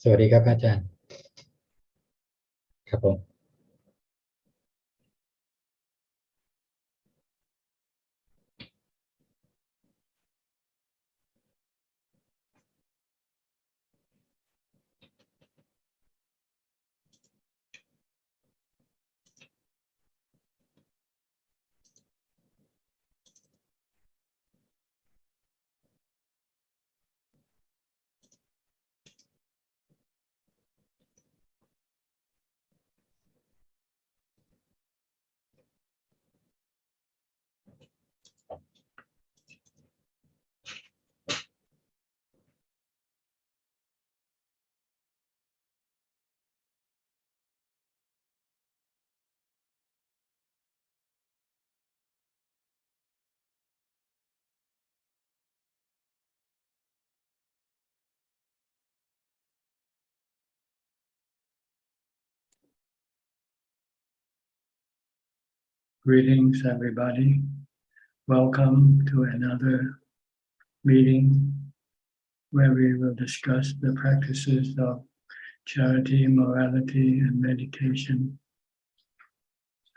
สวัสดีครับอาจารย์ครับผม Greetings, everybody. Welcome to another meeting where we will discuss the practices of charity, morality, and meditation.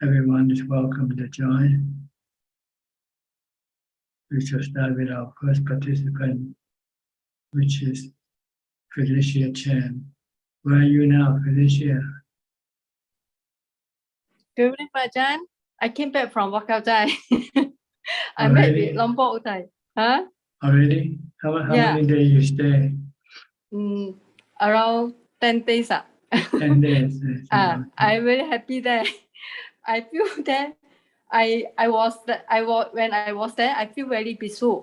Everyone is welcome to join. We shall start with our first participant, which is Felicia Chan. Where are you now, Felicia? Good evening, Ajaan. I came back from workout Thai. I met Already? with Lombok Thai. Huh? Already? How Yeah. many days you stay? Around 10 days. 10 days. I'm very happy there. I feel that when I was there, I feel very peaceful.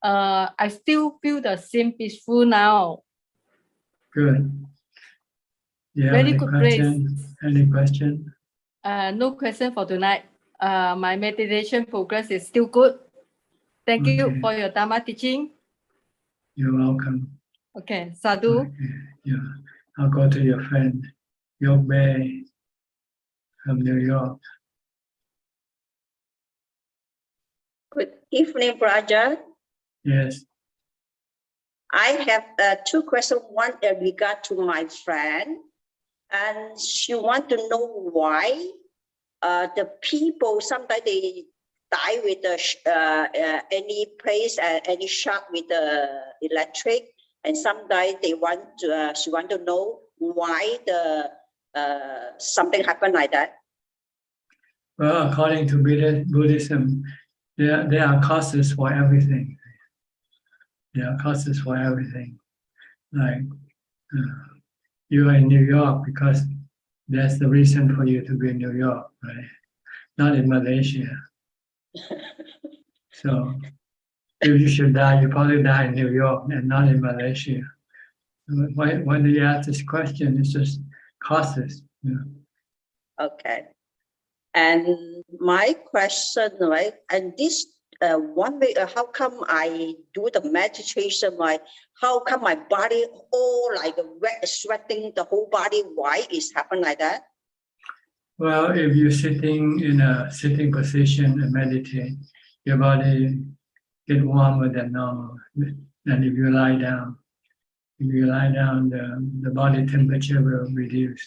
I still feel the same peaceful now. Good. Yeah, Very any good question? place. Any question? No question for tonight. My meditation progress is still good. Thank you for your Dhamma teaching. You're welcome. Okay, sadhu. Okay. Yeah. I'll go to your friend, Yok Bay from New York. Good evening, Ajaan. Yes. I have two questions. One in regard to my friend, and she wants to know why the people sometimes they die with any place any shock with the electric, and sometimes they want to. She want to know why the something happened like that. Well, according to Buddhism, there are causes for everything. There are causes for everything. Like you are in New York because that's the reason for you to be in New York, right? Not in Malaysia. So if you should die, you probably die in New York and not in Malaysia. Why do you ask this question? It's just causes. You know? Okay. And my question, right? And this one way, how come I do the meditation? Like, how come my body all like wet, sweating the whole body? Why is happen like that? Well, if you're sitting in a sitting position and meditate, your body get warmer than normal. And if you lie down, the body temperature will reduce.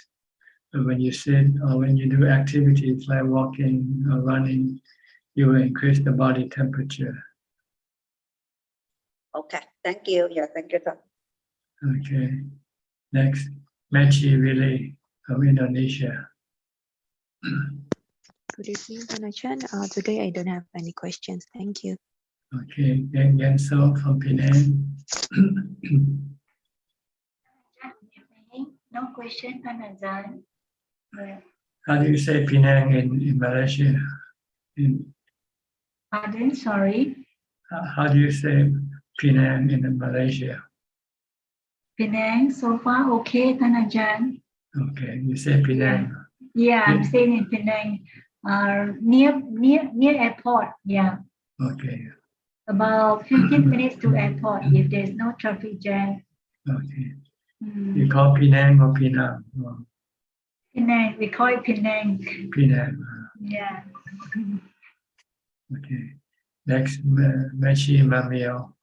But when you sit or when you do activities like walking or running, you will increase the body temperature. Okay, thank you. Yeah, thank you, sir. Okay. Next, Mechi Willie from Indonesia. Good evening, Ajaan. Today I don't have any questions. Thank you. Okay, Genso from Penang. No question, Ajaan. How do you say Penang in Malaysia? Pardon, sorry. How do you say Penang in Malaysia? Penang, so far okay, Ajaan. Okay, you say Penang. Yeah, I'm staying in Penang, near airport. Yeah. Okay. About 15 minutes to airport if there's no traffic jam. Okay. You call Penang or Penang? Oh. Penang, we call it Penang. Penang. Yeah. Okay. Next, Mechi Mamio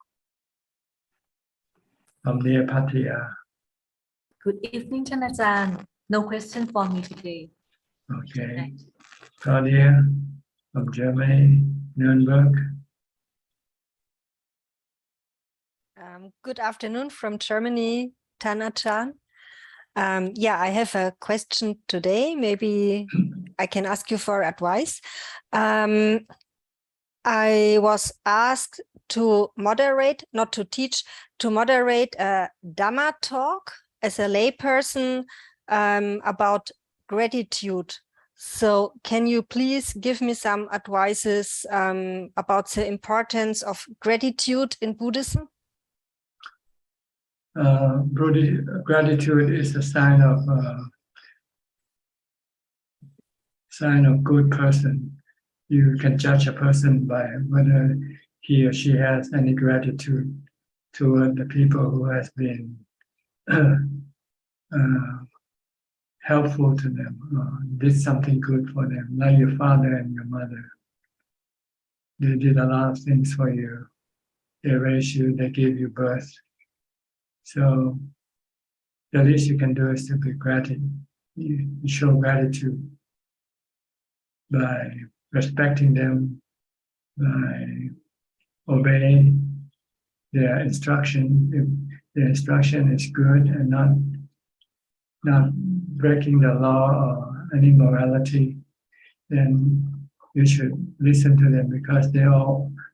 from near Pattaya. Good evening, Chan Ajahn. No question for me today. Okay. Claudia from Germany, Nuremberg. Good afternoon from Germany, Tan Ajahn. Yeah, I have a question today. Maybe I can ask you for advice. I was asked to moderate, not to teach, to moderate a Dhammatalk as a layperson about gratitude. So can you please give me some advices about the importance of gratitude in Buddhism? Gratitude is a sign of good person. You can judge a person by whether he or she has any gratitude toward the people who has been helpful to them, did something good for them, like your father and your mother. They did a lot of things for you. They raised you, they gave you birth. So the least you can do is to be gratitude. You show gratitude by respecting them, by obeying their instruction. If the instruction is good and not breaking the law or any morality, then you should listen to them because they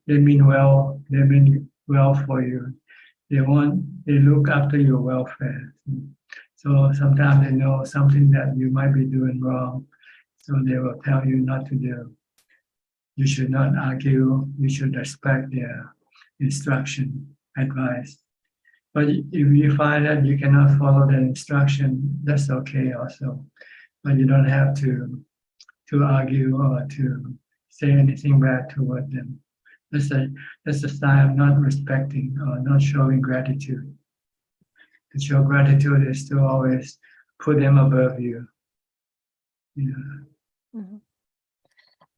mean well for you. They look after your welfare. So sometimes they know something that you might be doing wrong, so they will tell you not to do. You should not argue. You should respect their instruction, advice. But if you find that you cannot follow the instruction, that's okay also. But you don't have to argue or to say anything bad toward them. That's a sign of not respecting or not showing gratitude. To show gratitude is to always put them above you. Yeah. Mm-hmm.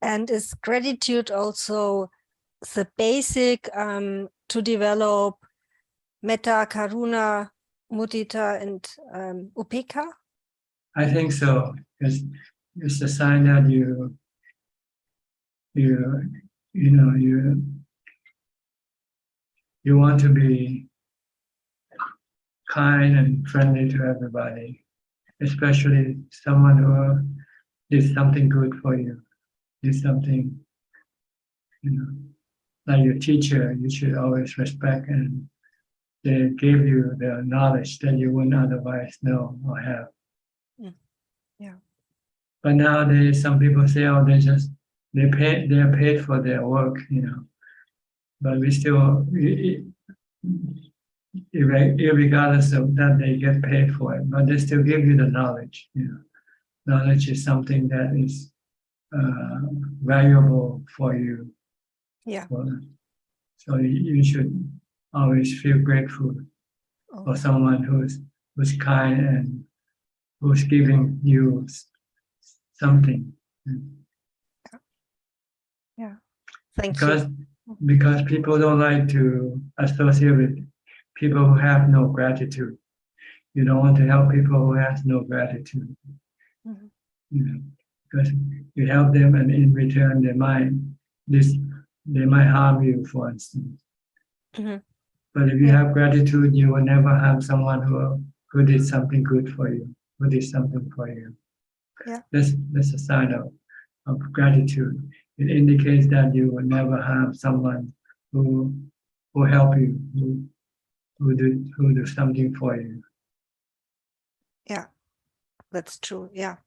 And is gratitude also the basic to develop metta, karuna, mudita, and upekkha? I think so. It's a sign that you want to be kind and friendly to everybody, especially someone who did something good for you, did something, like your teacher, you should always respect, and they gave you the knowledge that you wouldn't otherwise know or have. Yeah. But nowadays, some people say, "Oh, they are paid for their work," But we still, regardless of that, they get paid for it. But they still give you the knowledge. Knowledge is something that is valuable for you. Yeah. So you should always feel grateful for someone who's kind and who's giving you something. Yeah. Thank you. Because people don't like to associate with people who have no gratitude. You don't want to help people who have no gratitude. Mm-hmm. Because you help them, and in return they might harm you, for instance. Mm-hmm. But if you have gratitude, you will never harm someone who did something good for you, who did something for you. Yeah. That's a sign of gratitude. It indicates that you will never harm someone who help you, who do something for you. Yeah, that's true. Yeah.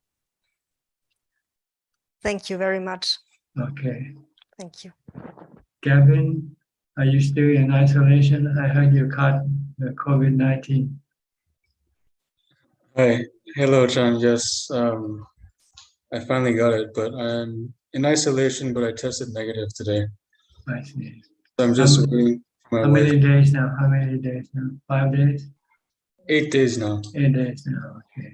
Thank you very much. Okay. Thank you. Gavin, are you still in isolation? I heard you caught the COVID-19. Hi. Hello, John. Yes, I finally got it, but I'm in isolation, but I tested negative today. I see. So I'm just waiting for my wife. How many days now? 5 days? 8 days now. 8 days now, okay.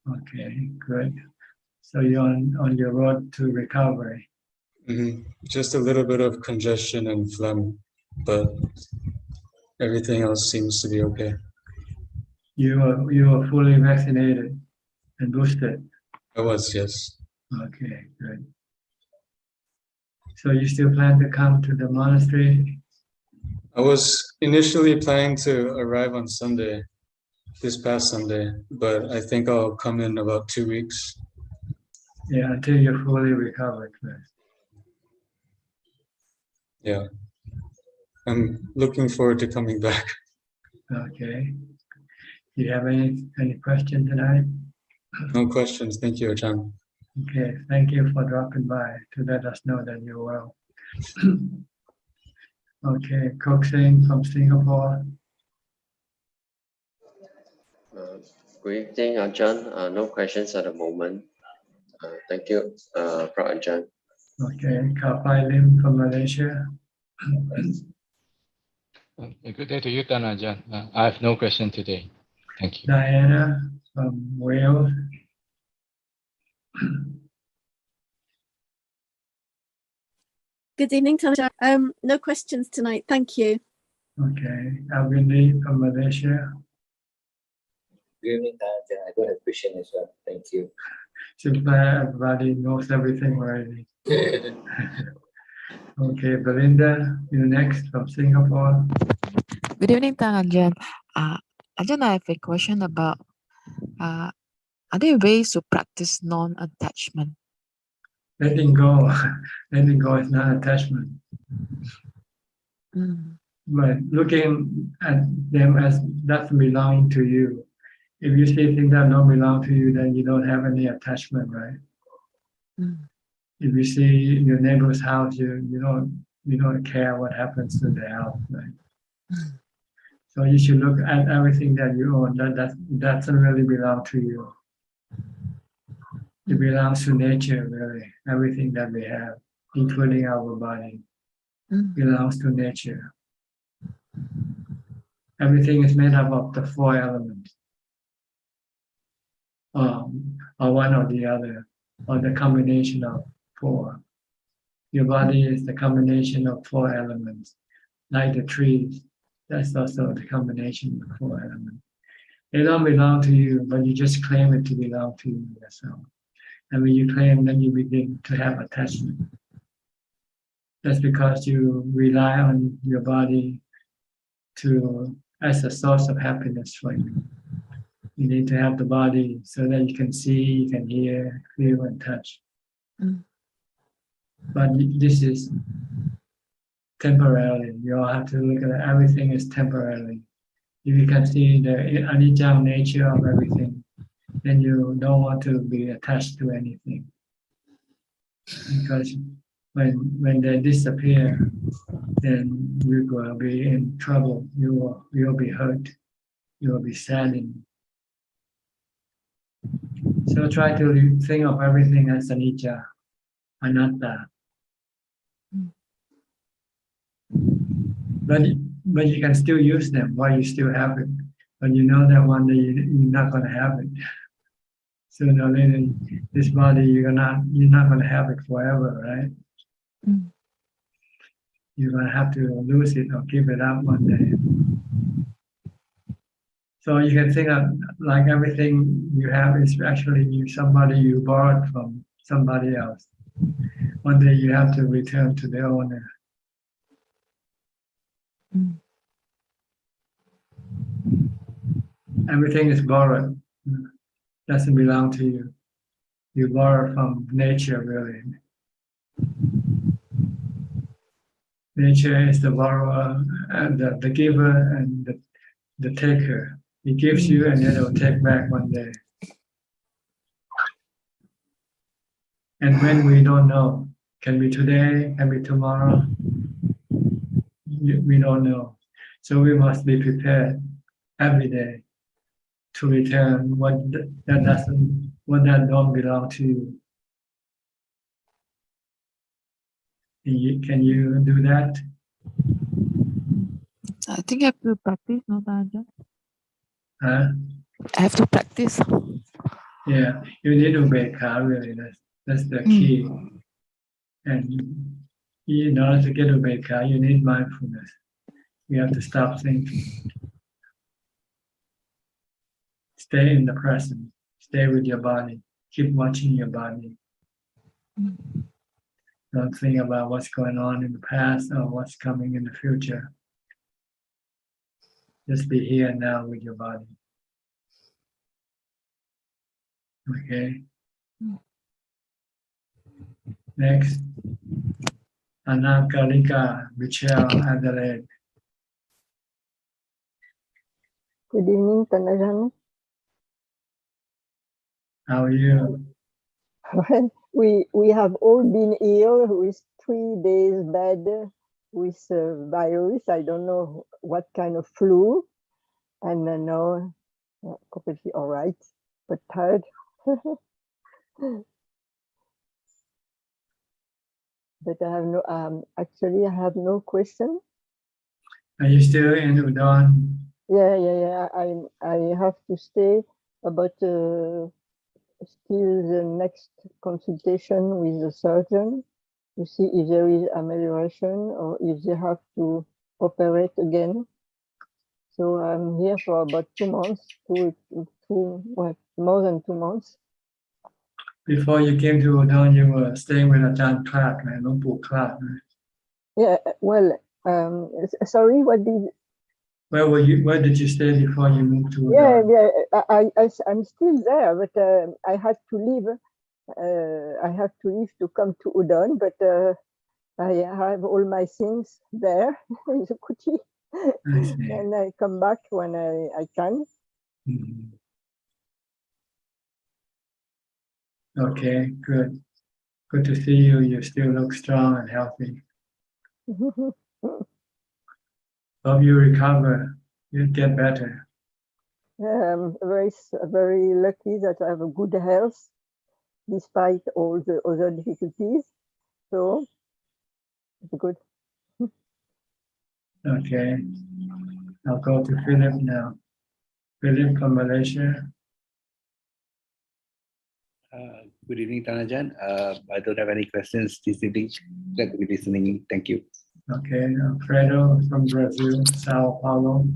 Okay, good. So you're on your road to recovery. Mm-hmm. Just a little bit of congestion and phlegm, but everything else seems to be okay. You were fully vaccinated and boosted. I was, yes. Okay, good. So you still plan to come to the monastery? I was initially planning to arrive on Sunday, this past Sunday, but I think I'll come in about 2 weeks. Yeah, until you're fully recovered first. Yeah. I'm looking forward to coming back. Okay. Do you have any question tonight? No questions. Thank you, Ajahn. Okay, thank you for dropping by to let us know that you're well. Okay, Coxing from Singapore. Good evening, Ajahn. No questions at the moment. Thank you, Ajahn. Okay, Kapai Lim from Malaysia. Good day to you, Ajahn. I have no question today. Thank you. Diana from Wales. Good evening, Tanaja. No questions tonight. Thank you. Okay, Avini from Malaysia. Good evening, Tanaja. I don't have question as well. Thank you. Seems like everybody knows everything already. Okay, Belinda, you next from Singapore. Good evening, Ajahn. Ajahn, I have a question about are there ways to practice non-attachment? Letting go. Letting go is not attachment. But looking at them as doesn't belong to you. If you see things that don't belong to you, then you don't have any attachment, right? If you see your neighbor's house, you don't care what happens to the house, right? So you should look at everything that you own that doesn't really belong to you. It belongs to nature, really. Everything that we have, including our body, belongs to nature. Everything is made up of the 4 elements, or one or the other, or the combination of 4. Your body is the combination of 4 elements, like the trees. That's also the combination of 4 elements. They don't belong to you, but you just claim it to belong to you yourself. And when you claim, then you begin to have attachment. That's because you rely on your body as a source of happiness for you. You need to have the body so that you can see, you can hear, feel, and touch. But this is temporarily. You all have to look at it. Everything is temporarily. If you can see the anicca nature of everything, then you don't want to be attached to anything. Because when they disappear, then you will be in trouble. You will be hurt. You will be saddened. So try to think of everything as anicca, anatta. But you can still use them while you still have it. But you know that one day you're not going to have it. Sooner or later, this body you're not going to have it forever, right? You're going to have to lose it or give it up one day. So you can think of like everything you have is actually somebody you borrowed from somebody else. One day you have to return to the owner. Everything is borrowed. Doesn't belong to you. You borrow from nature, really. Nature is the borrower and the giver and the taker. He gives you and then it will take back one day. And when we don't know, can be today, can be tomorrow, we don't know. So we must be prepared every day to return what that don't belong to you. Can you do that? I think I have to practice, no, Ajahn? Huh? I have to practice. Yeah, you need to ubekha, really. That's the key. And in order to get ubekha, you need mindfulness. You have to stop thinking. Stay in the present. Stay with your body. Keep watching your body. Don't think about what's going on in the past or what's coming in the future. Just be here now with your body. Okay. Next. Anakalika Michelle Adelaide. Good evening, Tanajan. How are you? We have all been ill with 3 days bad with virus. I don't know what kind of flu, and now completely all right, but tired. But I have no actually I have no question. Are you still in Udon? Yeah. I have to stay about still the next consultation with the surgeon to see if there is amelioration or if they have to operate again. So I'm here for about 2 months, more than 2 months. Before you came to Udon, you were staying with Ajaan Clark and Lumpur Clark. Yeah, well, sorry, what did? Where did you stay before you moved to Udon? Yeah, I'm still there, but I had to leave. I have to leave to come to Udon, but I have all my things there in the kuti, and I come back when I can. Mm-hmm. Okay, good. Good to see you. You still look strong and healthy. Hope you recover. You get better. I'm very lucky that I have a good health despite all the other difficulties. So it's good. Okay. I'll go to Philip now. Philip from Malaysia. Good evening, Tanajan. I don't have any questions this evening. Glad to be listening. Thank you. Okay, Alfredo from Brazil, Sao Paulo.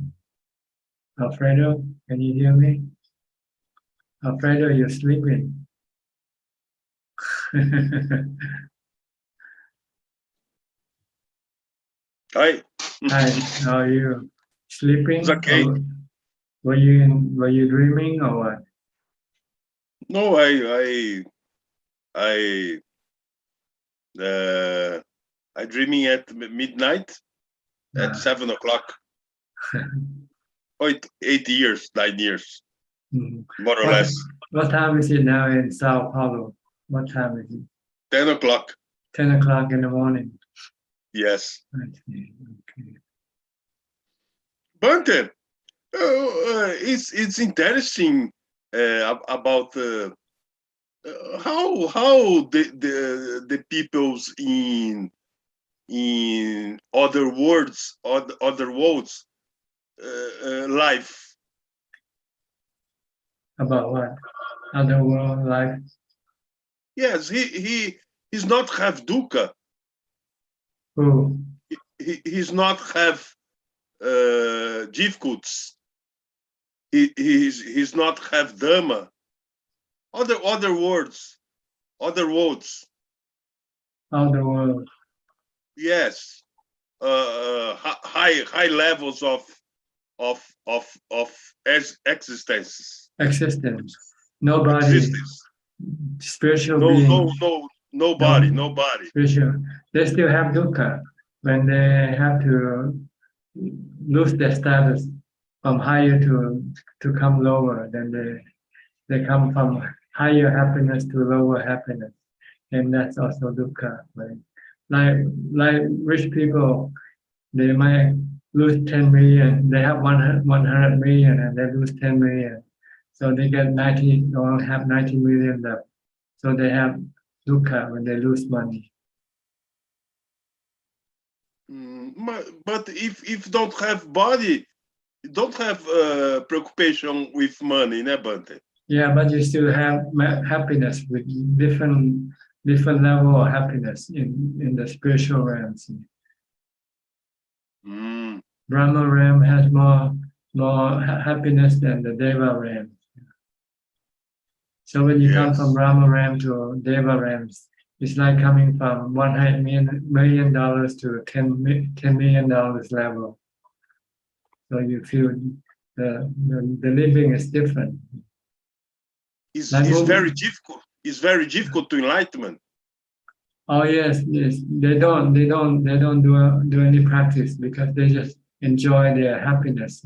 Alfredo, can you hear me? Alfredo, you're sleeping. Hi. Hi, how are you? Sleeping? It's okay. Were you dreaming or what? No, I dreaming at midnight at 7 o'clock. 8 years, 9 years, more or less. What time is it now in Sao Paulo? What time is it? 10 o'clock. 10 o'clock in the morning. Yes. I see. Okay. Bante, it's interesting about how the peoples in other worlds life. About what? Other world life? Yes, he's not have dukkha. Who? He's not have jivkuts. He's not have dhamma. Other words. Other worlds. Yes. High levels of existences. Existence. Nobody. Existence. Spiritual being. Nobody. Spiritual. They still have dukkha when they have to lose their status from higher to come lower. Then they come from higher happiness to lower happiness, and that's also dukkha. Right? Like rich people, they might lose 10 million. They have 100 million and they lose 10 million. So they get 90, they only have 90 million left. So they have dukkha when they lose money. But if don't have body, don't have preoccupation with money, né, Bante? Yeah, but you still have happiness with different level of happiness in the spiritual realms. Brahma realm has more happiness than the Deva realm. So when you come Yes. from Rama Ram to Deva Rams, it's like coming from $100 million to $10 million level. So you feel the living is different. It's Like very difficult. It's very difficult to enlightenment. Oh yes, yes. They don't do any practice because they just enjoy their happiness.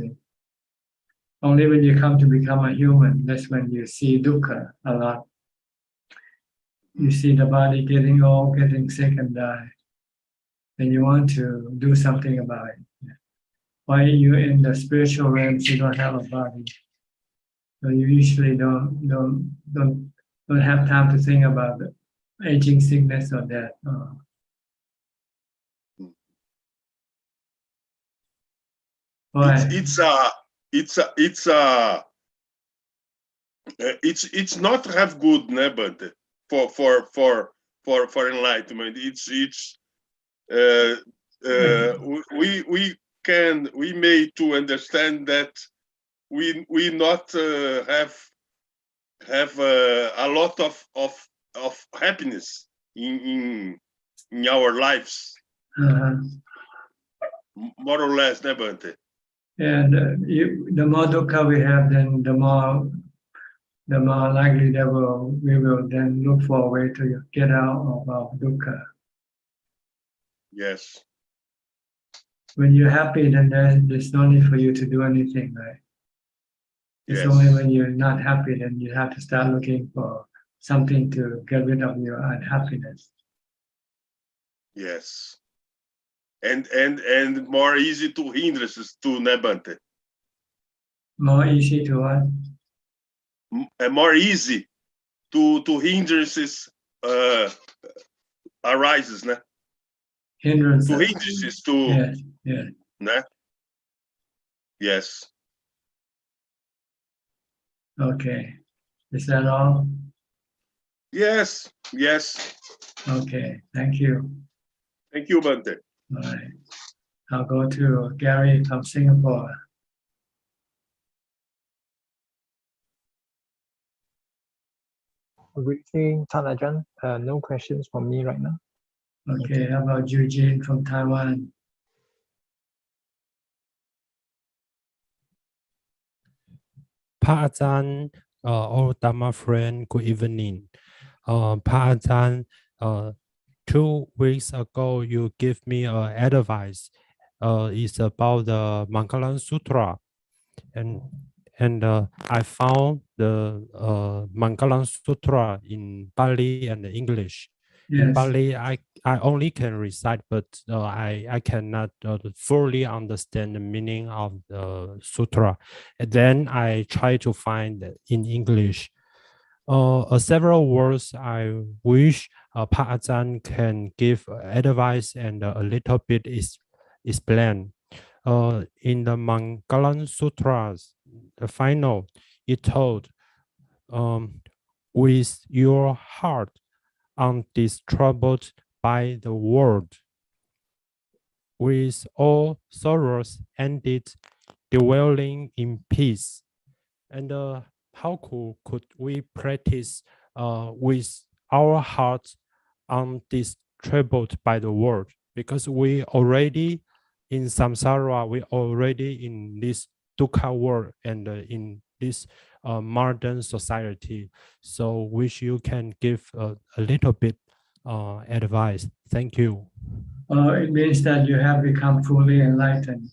Only when you come to become a human, that's when you see dukkha a lot. You see the body getting old, getting sick and die. Then you want to do something about it. Why you're in the spiritual realms, you don't have a body. So you usually don't have time to think about the aging, sickness, or death. Why? It's not have good, but for enlightenment. We made to understand that we not have a lot of happiness in our lives, more or less, but And the more dukkha we have, then the more likely that we will then look for a way to get out of our dukkha. yes. When you're happy, then there's no need for you to do anything, right? It's Yes. only when you're not happy, then you have to start looking for something to get rid of your unhappiness. Yes. And more easy to hindrances to Nebante. More easy to what? More easy to hindrances arises, né? Hindrances. To hindrances to Yes, yes. Né? Yes. Okay. Is that all? Yes, yes. Okay, thank you. Thank you, Bante. All right. I'll go to Gary from Singapore. Good evening, Ajaan. No questions from me right now. Okay, how about Eugene from Taiwan? Pa Ajaan, all Dhamma friend, good evening. Pa Ajaan, 2 weeks ago, you gave me advice. It's about the Mangalam Sutra. And I found the Mangalam Sutra in Pali and English. Yes. In Pali, I only can recite, but I cannot fully understand the meaning of the sutra. And then I try to find in English. Several words I wish Pa Ajaan can give advice and a little bit explain. In the Mangalam Sutras, the final, it told, with your heart undisturbed by the world, with all sorrows ended, dwelling in peace. And how could we practice with our hearts undisturbed by the world? Because we already in samsara, we already in this dukkha world and in this modern society. So wish you can give a little bit advice. Thank you. It means that you have become fully enlightened.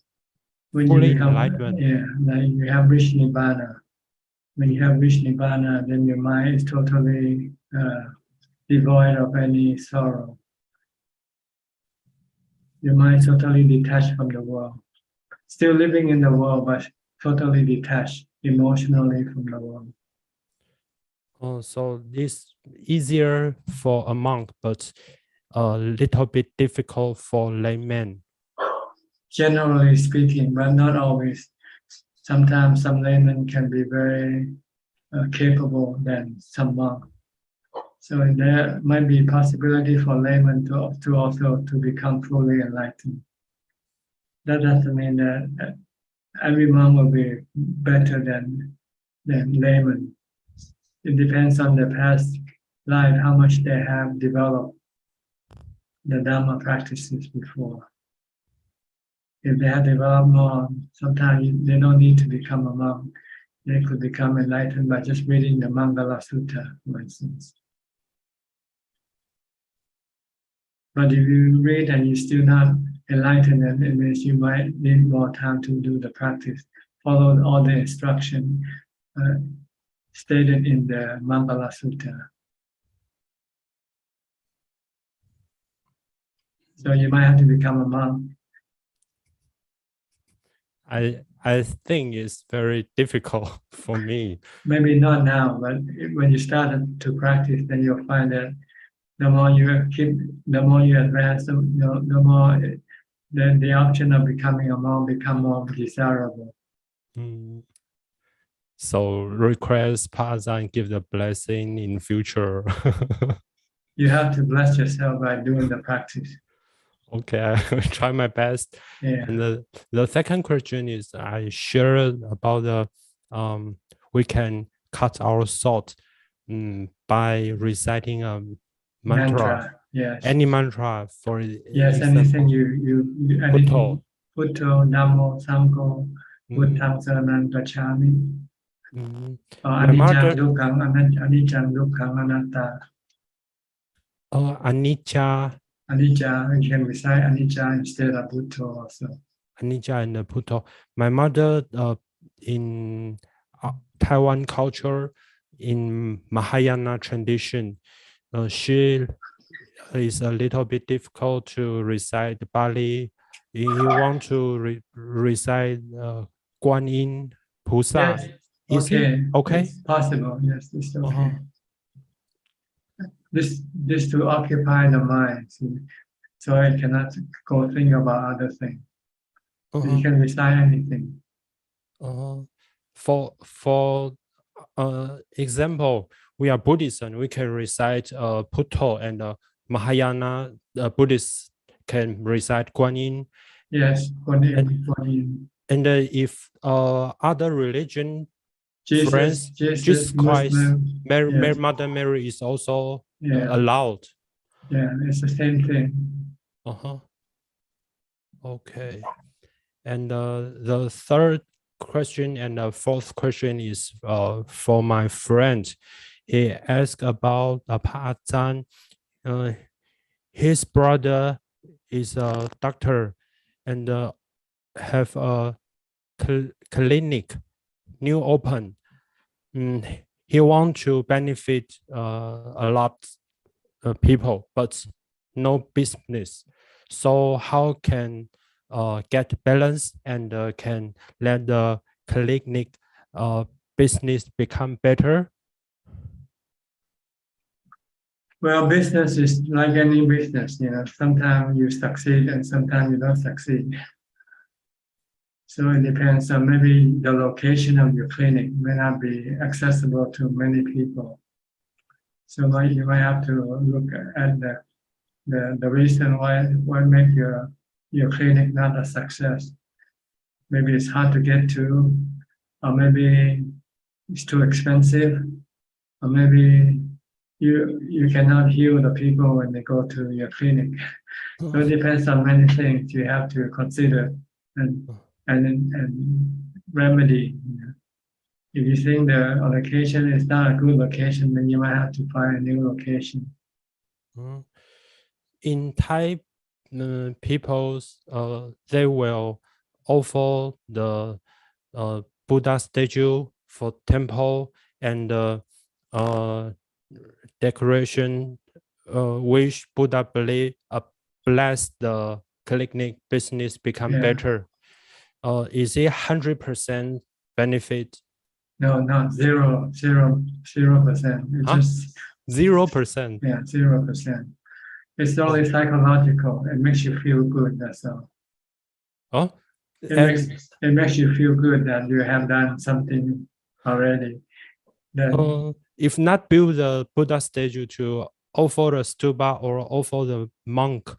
When Fully you become, enlightened. yeah, like you have reached Nibbana. When you have reached Nibbana, then your mind is totally devoid of any sorrow. Your mind is totally detached from the world. Still living in the world, but totally detached emotionally from the world. So this easier for a monk, but a little bit difficult for layman. Generally speaking, but not always. Sometimes some laymen can be very capable than some monk. So there might be possibility for laymen to also to become fully enlightened. That doesn't mean that every monk will be better than layman. it depends on their past life, how much they have developed the Dhamma practices before. If they have developed more, sometimes they don't need to become a monk. They could become enlightened by just reading the Mangala Sutta, for instance. But if you read and you're still not enlightened, then it means you might need more time to do the practice. Follow all the instruction stated in the Mangala Sutta. So you might have to become a monk. I think it's very difficult for me. Maybe not now, but when you start to practice, then you'll find that the more you keep, the more you advance, the more the option of becoming a monk become more desirable. So request Pazan give the blessing in future. You have to bless yourself by doing the practice. Okay, I will try my best. Yeah. And the second question is I shared about the we can cut our thought by reciting a mantra. Yes. Any mantra for yes, example, anything you anything. Putto, Namo, Sangho, Buddhang Saranang Gacchami. Anicca Dukkhaṃ Anicca Dukkhaṃ Anatta. Anicca. Anicca, you can recite Anicca instead of Bhutto also. Anicca and Bhutto. My mother in Taiwan culture, in Mahayana tradition, she is a little bit difficult to recite Bali. You want to recite Guan Yin Pusa. Yes. Is it okay? It's possible. Yes, it's okay. This to occupy the mind, so I cannot go think about other things. You can recite anything. For example, we are Buddhists and we can recite Bhutto, and Mahayana Buddhists can recite Guan Yin. Yes, Guan Yin. And if other religion, friends, Jesus Christ, Muslim, Mother Mary is also yeah. allowed. Yeah, it's the same thing. Okay. And the third question and the fourth question is for my friend. He asked about Ajaan. His brother is a doctor and have a clinic new open. He want to benefit a lot of people, but no business. So how can get balance and can let the clinic business become better? Well, business is like any business, sometimes you succeed and sometimes you don't succeed. So it depends on maybe the location of your clinic may not be accessible to many people. So you might have to look at the reason why make your clinic not a success. Maybe it's hard to get to, or maybe it's too expensive, or maybe you cannot heal the people when they go to your clinic. So it depends on many things you have to consider and remedy. If you think the location is not a good location, then you might have to find a new location. In Thai peoples, they will offer the Buddha statue for temple and decoration, which Buddha believe bless the clinic business become better. Is it 100% benefit? No, not 0%. It's just 0%. Yeah, 0%. It's only psychological. It makes you feel good. That's all. It makes you feel good that you have done something already. Then, if not build the Buddha statue to offer the stupa or offer the monk,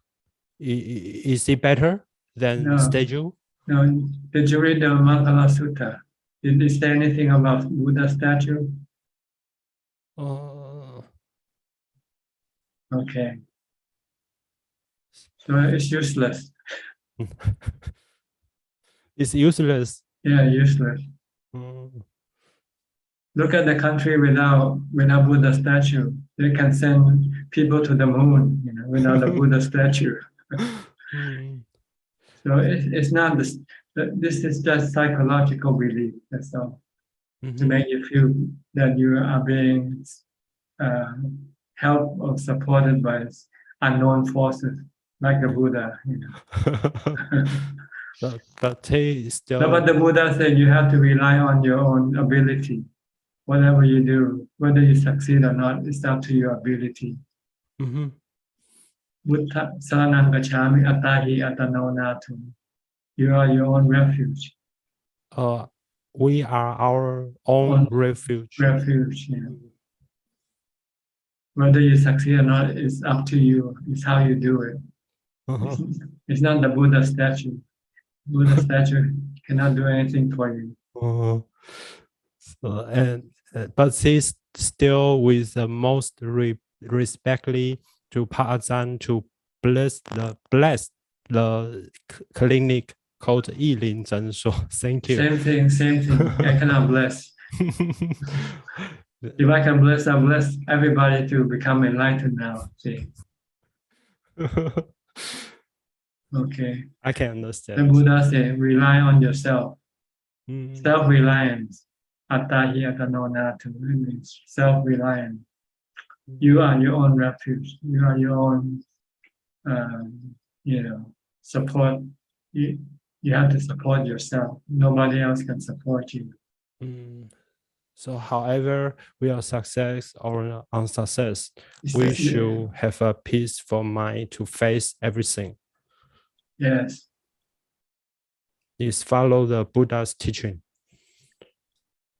is it better than statue? No. Did you read the Mangala Sutta? Did it say anything about Buddha statue? Okay. So it's useless. It's useless. Yeah, useless. Look at the country without Buddha statue. They can send people to the moon, without the Buddha statue. So it's not this. This is just psychological belief. That's all. To make you feel that you are being helped or supported by unknown forces, like the Buddha. But he still. No, but the Buddha said you have to rely on your own ability. Whatever you do, whether you succeed or not, it's up to your ability. Buddha saranam gacchami attahi attano natu. You are your own refuge. We are our own refuge. Refuge, yeah. Whether you succeed or not, it's up to you. It's how you do it. It's not the Buddha statue. Buddha statue cannot do anything for you. But he's still with the most respectfully to Pa Ajaan to bless the clinic called Yilin Zhensuo. Thank you. Same thing. I cannot bless. If I can bless, I bless everybody to become enlightened now. See. Okay. I can understand. The Buddha said, rely on yourself. Self-reliance. Attahi attano natu. It means self-reliance. You are your own refuge. You are your own, support. You have to support yourself. Nobody else can support you. So, however we are success or unsuccess, we should have a peaceful mind to face everything. Yes. Is follow the Buddha's teaching.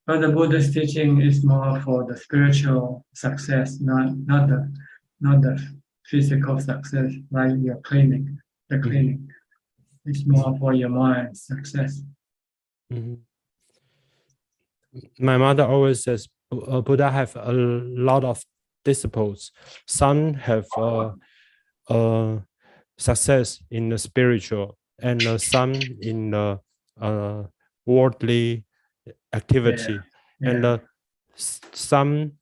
But the Buddha's teaching is more for the spiritual success, not the physical success, like your clinic, the clinic. It's more for your mind success. My mother always says Buddha have a lot of disciples. Some have success in the spiritual, and some in the worldly activity, and some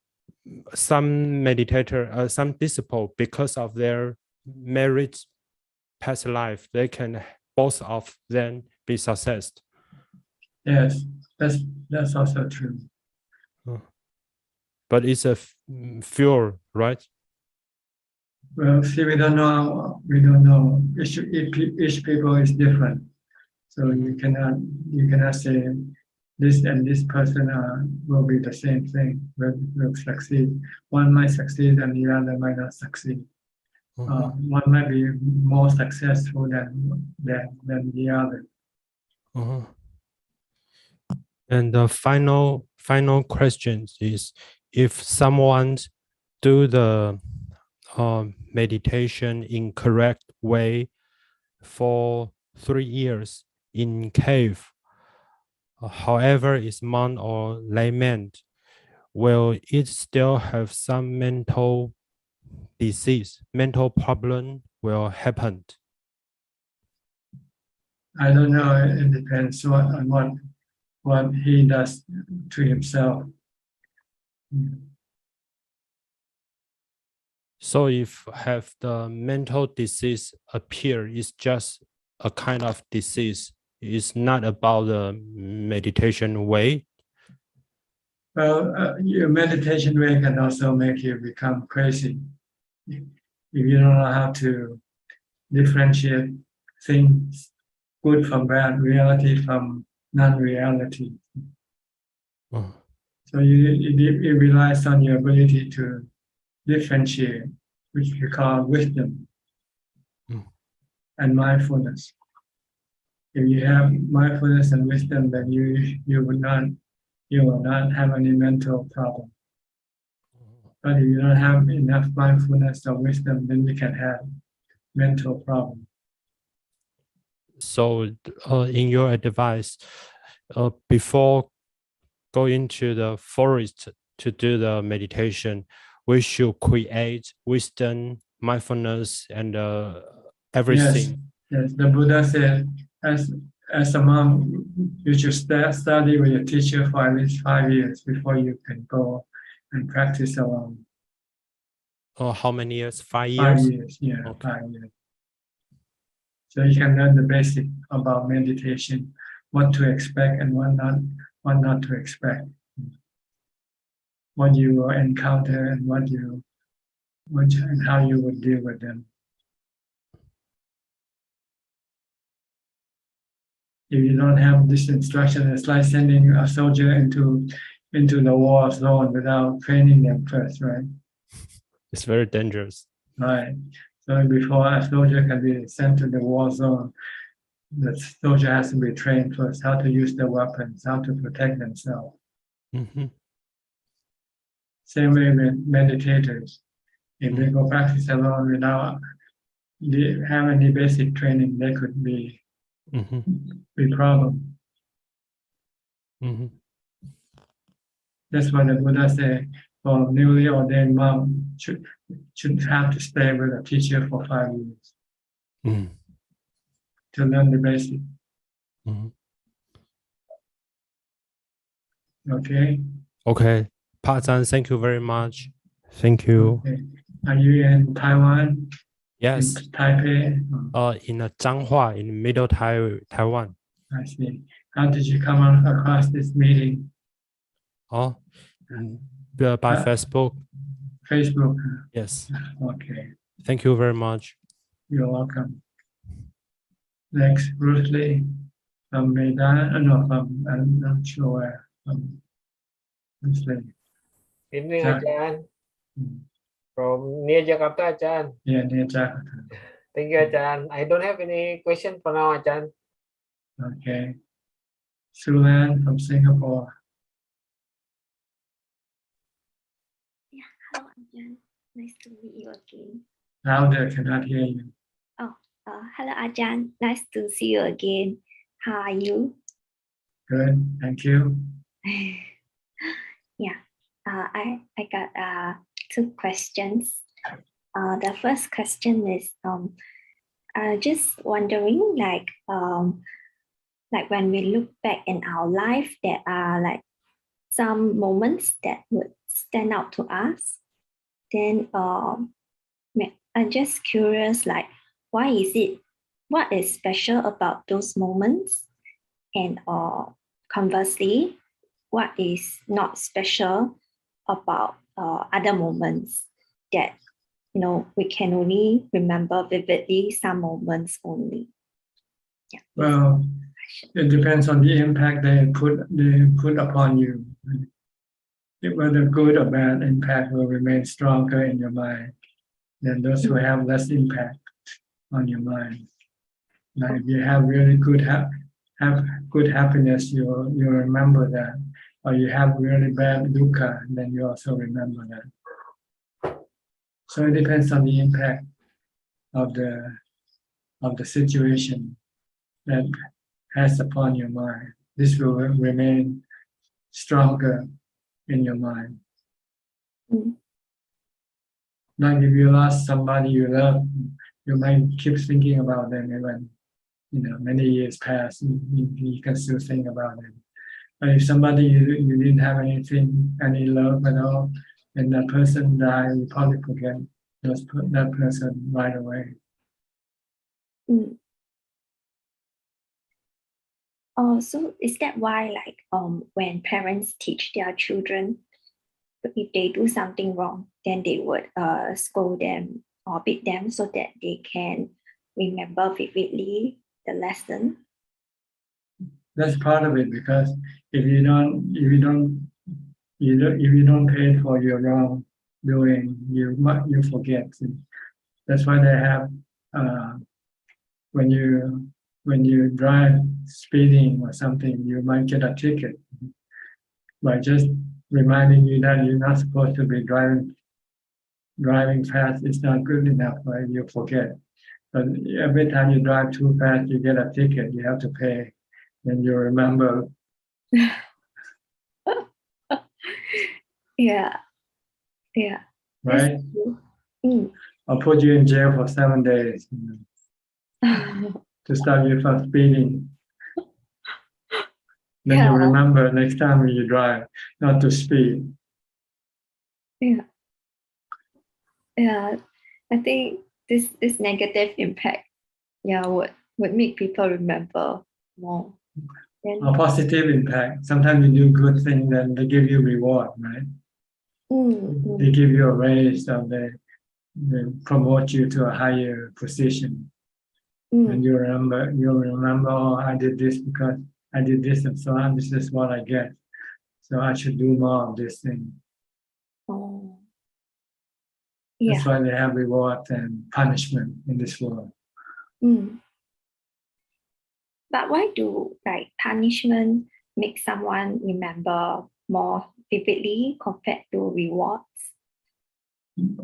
meditator, some disciple, because of their merit past life, they can both of them be success. Yes, that's also true. But it's a fear, right? Well, see, we don't know. Each people is different, so you cannot say this and this person will be the same thing. Will succeed. One might succeed and the other might not succeed. One might be more successful than the other. And the final question is: if someone do the meditation in correct way for 3 years in cave, however is monk or layman, will it still have some mental disease, mental problem will happen? I don't know. It depends on what he does to himself. So if have the mental disease appear, it's just a kind of disease. It's not about the meditation way. Well, your meditation way can also make you become crazy. If you don't know how to differentiate things, good from bad, reality from non-reality. So it relies on your ability to differentiate, which we call wisdom and mindfulness. If you have mindfulness and wisdom, then you will not have any mental problem. But if you don't have enough mindfulness or wisdom, then you can have mental problem. So in your advice, before going to the forest to do the meditation, we should create wisdom, mindfulness, and everything. Yes. The Buddha said, as a monk, you should study with your teacher for at least 5 years before you can go and practice alone. Oh, how many years? 5 years? 5 years, yeah, Okay. 5 years. So you can learn the basic about meditation, what to expect and what not to expect, what you will encounter and and how you would deal with them. If you don't have this instruction, it's like sending a soldier into the war zone without training them first, right? It's very dangerous. Right. So before a soldier can be sent to the war zone, the soldier has to be trained first how to use the weapons, how to protect themselves. Mm-hmm. Same way with meditators. If they go practice alone without have any basic training, they could be problem. Mm-hmm. That's why the Buddha said, for newly ordained monk should have to stay with a teacher for 5 years to learn the basic. Okay. Okay. Pa Ajaan, thank you very much. Thank you. Okay. Are you in Taiwan? Yes. In Taipei? In Changhua, in Middle Taiwan. I see. How did you come across this meeting? Oh, by Facebook. Facebook. Yes. Okay. Thank you very much. You're welcome. Next, Bruce Lee from Medan. No, I'm not sure where. Bruce Lee. Evening, Ajaan. From near Jakarta, Ajaan. Yeah, near Jakarta. Thank you, Ajaan. I don't have any question for now, Ajaan. Okay. Sulan from Singapore. Yeah, hello, Ajaan. Nice to meet you again. Louder, cannot hear you. Oh, hello, Ajaan. Nice to see you again. How are you? Good, thank you. Yeah, I got 2 questions. The first question is just wondering, like when we look back in our life, there are like some moments that would stand out to us. Then I'm just curious, like what is special about those moments, and conversely, what is not special about other moments that we can only remember vividly some moments only. Yeah. Well, it depends on the impact they put upon you. Whether good or bad impact will remain stronger in your mind than those who have less impact on your mind. Now, if you have really good have good happiness, you'll remember that. Or you have really bad dukkha, then you also remember that. So it depends on the impact of the situation that has upon your mind. This will remain stronger in your mind. Like if you lost somebody you love, you might keep thinking about them even many years pass. You can still think about them. But if somebody you didn't have any love at all, and that person died, you probably forget that person right away. Oh, so is that why, like, when parents teach their children, if they do something wrong, then they would scold them or beat them so that they can remember vividly the lesson? That's part of it, because if you don't pay for your wrongdoing, you forget. That's why they have when you drive speeding or something, you might get a ticket by just reminding you that you're not supposed to be driving fast. It's not good enough, right? You forget. But every time you drive too fast, you get a ticket. You have to pay. Then you remember. Yeah. Yeah. right? Mm. Or put you in jail for 7 days, to stop you from speeding. Then you Yeah. remember next time when you drive not to speed. Yeah. Yeah. I think this negative impact, would make people remember more. A positive impact. Sometimes you do good things, then they give you reward, right? They give you a raise, or they promote you to a higher position. And you remember, oh, I did this because I did this and so on. This is what I get. So I should do more of this thing. Oh. That's why they have reward and punishment in this world. Mm. But why do punishment make someone remember more vividly compared to rewards?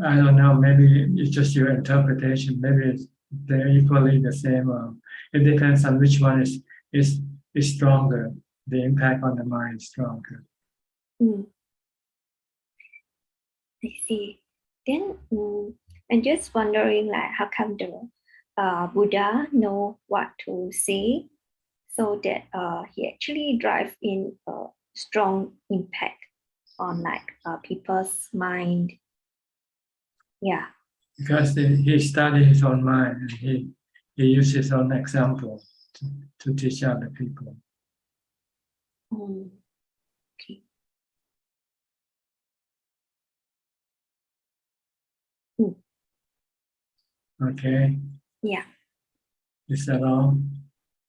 I don't know. Maybe it's just your interpretation. Maybe they're equally the same. It depends on which one is stronger. The impact on the mind is stronger. I see. Then I'm just wondering, how come the Buddha know what to say, so that he actually drive in a strong impact on people's mind. Yeah. Because he studied his own mind, and he used his own example to teach other people. Okay. Okay. Yeah. Is that all?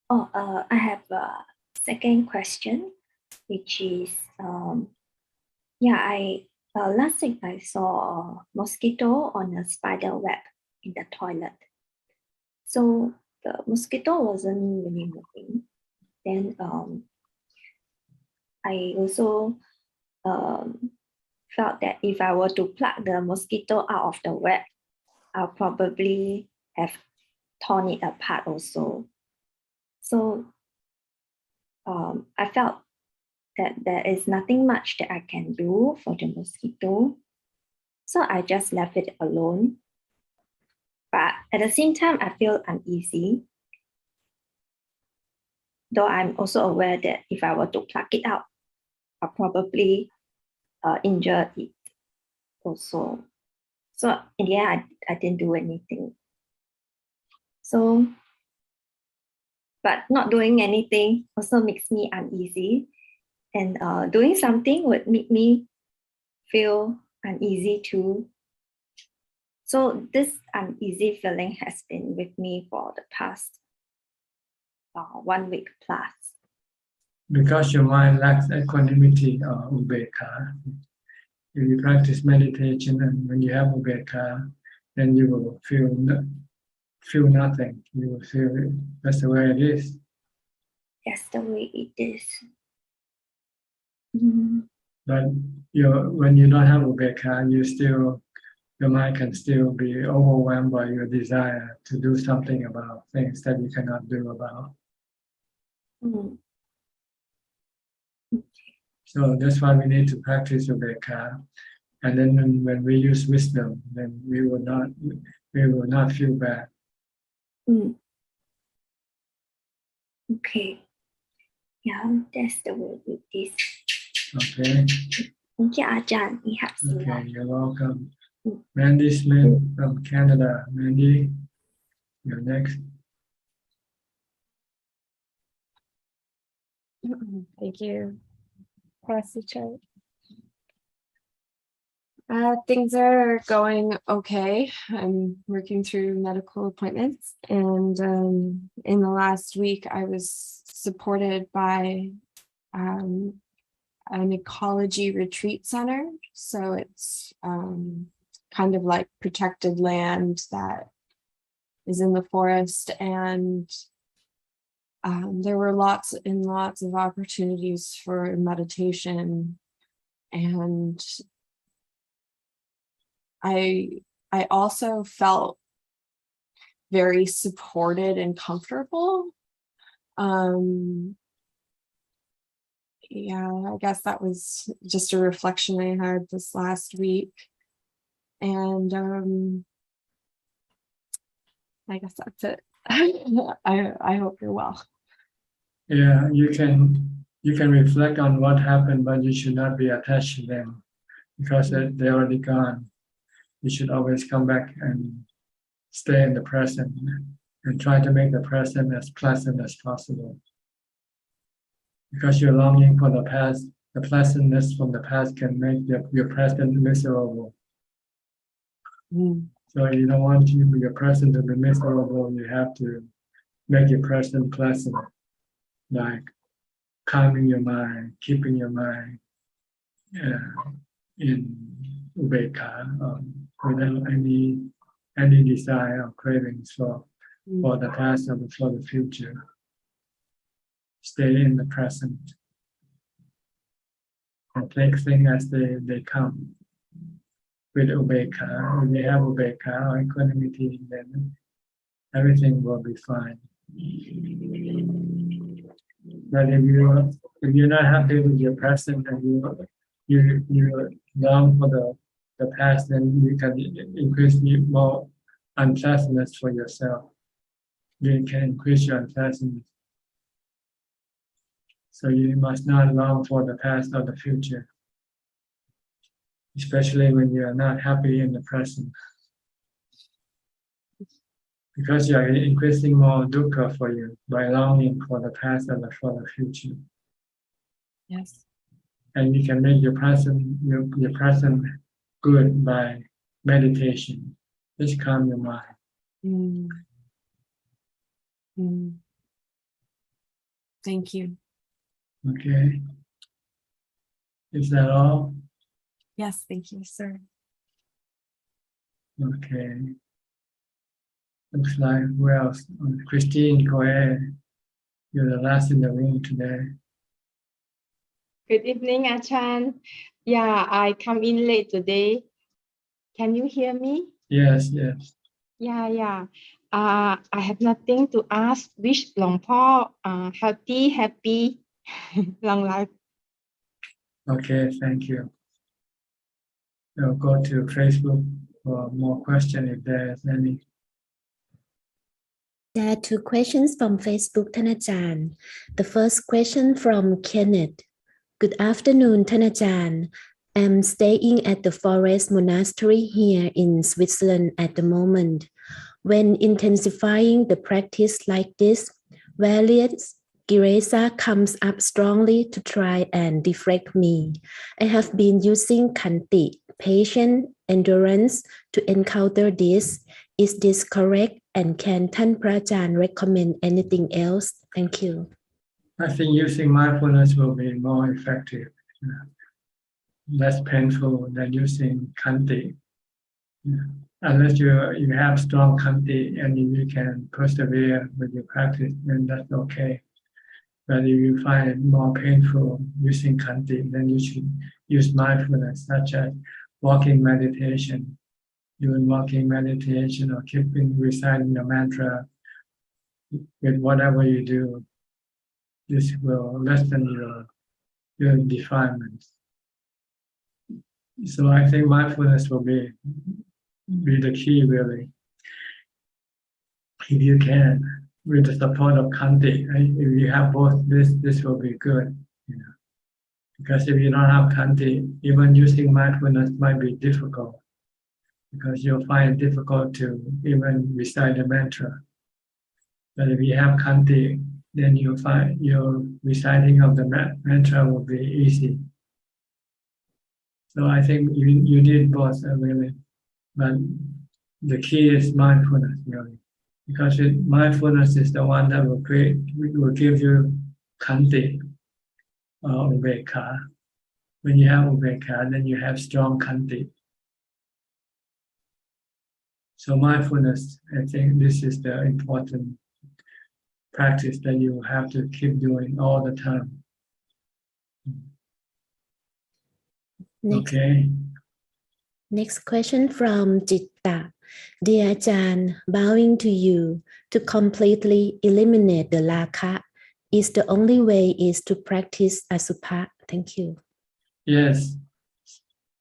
Oh, I have a second question, which is, last week I saw a mosquito on a spider web in the toilet. So the mosquito wasn't really moving. Then I also felt that if I were to pluck the mosquito out of the web, I'll probably have torn it apart also. So I felt that there is nothing much that I can do for the mosquito. So I just left it alone. But at the same time, I feel uneasy. Though I'm also aware that if I were to pluck it out, I'll probably injure it also. So in the end, I didn't do anything. So, but not doing anything also makes me uneasy. And doing something would make me feel uneasy too. So this uneasy feeling has been with me for the past 1 week plus. Because your mind lacks equanimity or ubeka. If you practice meditation, and when you have ubeka, then you will feel nothing. You will feel that's the way it is. That's the way it is. But when you don't have ubeka, your mind can still be overwhelmed by your desire to do something about things that you cannot do about. So that's why we need to practice ubeka. And then when we use wisdom, then we will not feel bad. Okay. Yeah, that's the way it is. Okay. Thank you, Ajahn. We have seen Okay, you're welcome. Mandy Smith from Canada. Mandy, you're next. Thank you, Pastor Suchart. Things are going okay. I'm working through medical appointments, and in the last week, I was supported by an ecology retreat center. So it's kind of like protected land that is in the forest, and there were lots and lots of opportunities for meditation, and I also felt very supported and comfortable. yeah, I guess that was just a reflection I had this last week. And I guess that's it. I hope you're well. Yeah, you can reflect on what happened, but you should not be attached to them because they're already gone. You should always come back and stay in the present and try to make the present as pleasant as possible. Because you're longing for the past, the pleasantness from the past can make your present miserable. So you don't want your present to be miserable, you have to make your present pleasant, like calming your mind, keeping your mind in ubeka, without any desire or cravings for the past or for the future. Stay in the present and take things as they come. With ubeka, when you have ubeka or equanimity, then everything will be fine. But if you're not happy with your present and you long for the past, then you can increase more unpleasantness for yourself. You can increase your unpleasantness. So you must not long for the past or the future, especially when you are not happy in the present. Because you are increasing more dukkha for you by longing for the past and for the future. Yes. And you can make your present good by meditation. Just calm your mind. Thank you. Okay. Is that all? Yes, thank you, sir. Okay. Looks like who else? Christine Coe. You're the last in the room today. Good evening, Ajaan. Yeah, I come in late today. Can you hear me? Yes, yes. Yeah. I have nothing to ask. Wish Long Po healthy, happy, long life. Okay, thank you. We'll go to Facebook for more questions if there's any. There are two questions from Facebook,ท่านอาจารย์. The first question from Kenneth. Good afternoon,ท่านอาจารย์. I'm staying at the Forest Monastery here in Switzerland at the moment. When intensifying the practice like this, various kilesa comes up strongly to try and deflect me. I have been using khanti, patience, endurance to encounter this. Is this correct? And canท่านพระอาจารย์ recommend anything else? Thank you. I think using mindfulness will be more effective, less painful than using khanti. Unless you have strong khanti and you can persevere with your practice, then that's okay. But if you find it more painful using khanti, then you should use mindfulness, such as walking meditation. Doing walking meditation or keeping reciting the mantra with whatever you do, this will lessen your defilements. So I think mindfulness will be the key really. If you can, with the support of khanti, right? If you have both, this will be good. Because if you don't have khanti, even using mindfulness might be difficult. Because you'll find it difficult to even recite the mantra. But if you have khanti, then you'll find your reciting of the mantra will be easy. So I think you need both really, but the key is mindfulness really, because mindfulness is the one that will give you khanti or ubeka. When you have ubeka, then you have strong khanti. So mindfulness, I think this is the important practice that you have to keep doing all the time. Okay. Next question from Jitta. Dear Ajaan, bowing to you to completely eliminate the lakha is the only way is to practice Asupa? Thank you. Yes,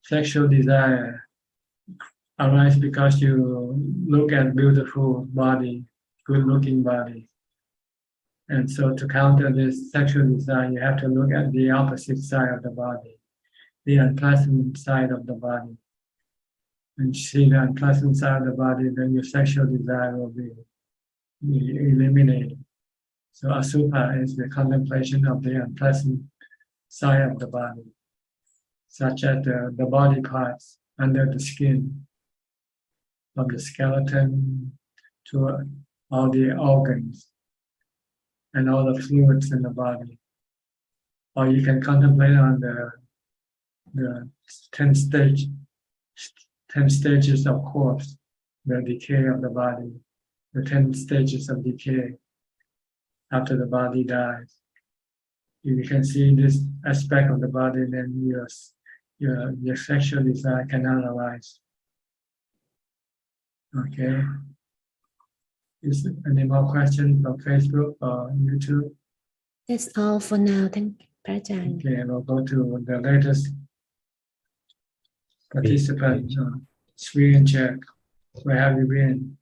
sexual desire arises because you look at beautiful body, good-looking body. And so to counter this sexual desire, you have to look at the opposite side of the body, the unpleasant side of the body. And you see the unpleasant side of the body, then your sexual desire will be eliminated. So Asupa is the contemplation of the unpleasant side of the body, such as the body parts under the skin, from the skeleton to all the organs and all the fluids in the body. Or you can contemplate on the 10 stages of corpse, the decay of the body, the 10 stages of decay after the body dies. If you can see this aspect of the body, then your sexual desire cannot arise. Okay. Is there any more questions from Facebook or YouTube? That's all for now. Thank you, Ajahn. Okay, we'll go to the latest participant, Sri and Czech. Where have you been?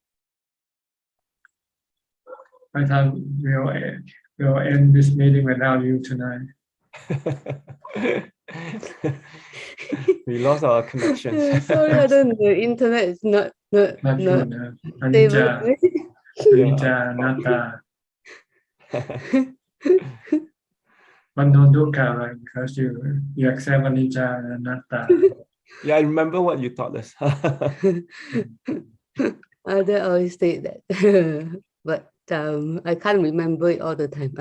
I thought we'll end this meeting without you tonight. We lost our connection. Sorry, I don't. The internet is not good. stable. Anicca, Anatta. But no dukkha, right? Because you accept anicca and anatta. Yeah, I remember what you taught us. I always say that, but I can't remember it all the time.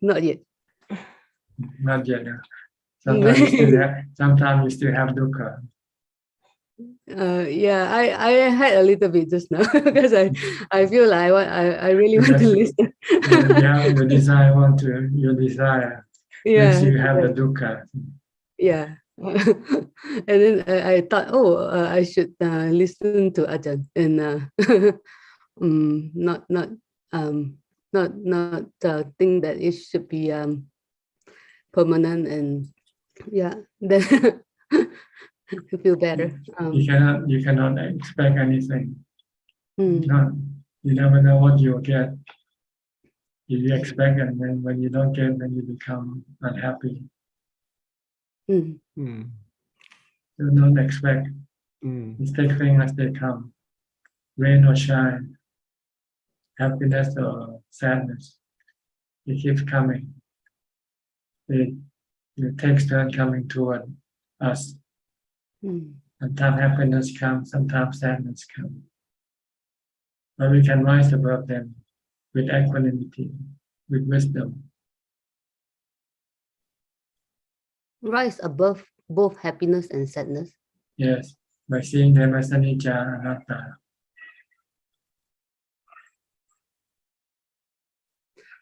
Not yet. Not yet. Sometimes you still have dukkha. Yeah, I had a little bit just now because I feel like I really want to listen. You have the desire, your desire. Yeah. Makes you have the dukkha. Yeah. And then I thought, I should listen to Ajahn and not think that it should be permanent, and yeah, then I feel better. You cannot expect anything. You never know what you'll get. You expect, and then when you don't get, then you become unhappy. So don't expect. Just take things as they come. Rain or shine, happiness or sadness. It keeps coming. It takes turn coming toward us. Sometimes happiness comes, sometimes sadness comes. But we can rise above them with equanimity, with wisdom. Rise above both happiness and sadness. Yes, by seeing them as anicca, anatta.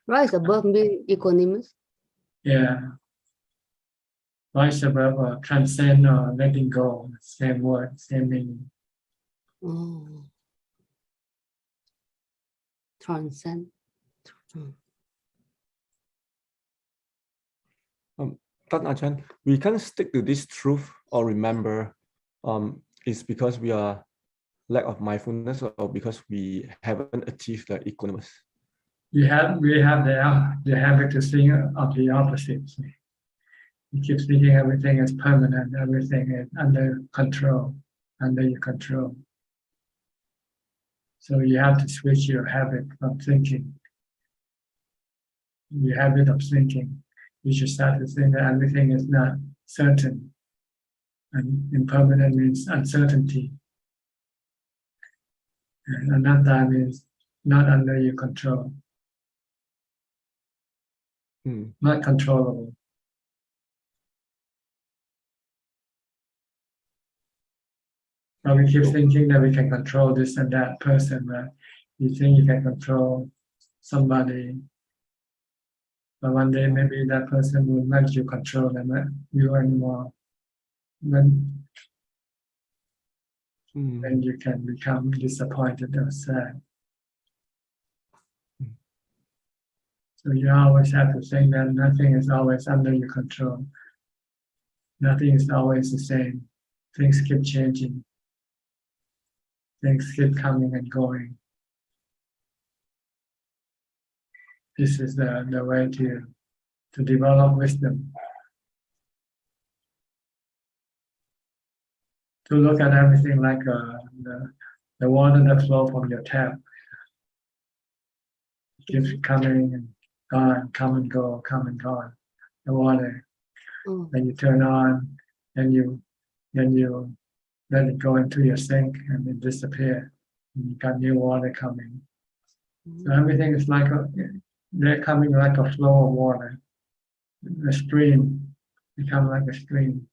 Rise above being equanimous. Yeah. Rise above or transcend or letting go. Same word, same meaning. Oh. Transcend. Ajahn, we can't stick to this truth or remember. It's because we are lack of mindfulness or because we haven't achieved the equanimous. We have the habit to think of the opposite. You keep thinking everything is permanent, everything is under control, under your control. So you have to switch your habit from thinking. Your habit of thinking. You should start to think that everything is not certain. And impermanent means uncertainty. And anatta means not under your control. Not controllable. But we keep thinking that we can control this and that person, right? You think you can control somebody, but one day maybe that person will let you control them, you anymore. Then you can become disappointed or sad. So So you always have to think that nothing is always under your control. Nothing is always the same. Things keep changing. Things keep coming and going. This is the way to develop wisdom. To look at everything like the water that flows from your tap. It keeps coming and gone, come and go, come and gone. The water. Then you turn on, then you let it go into your sink and it disappear. And you got new water coming. So everything is like they're coming like a flow of water. A stream, become like a stream.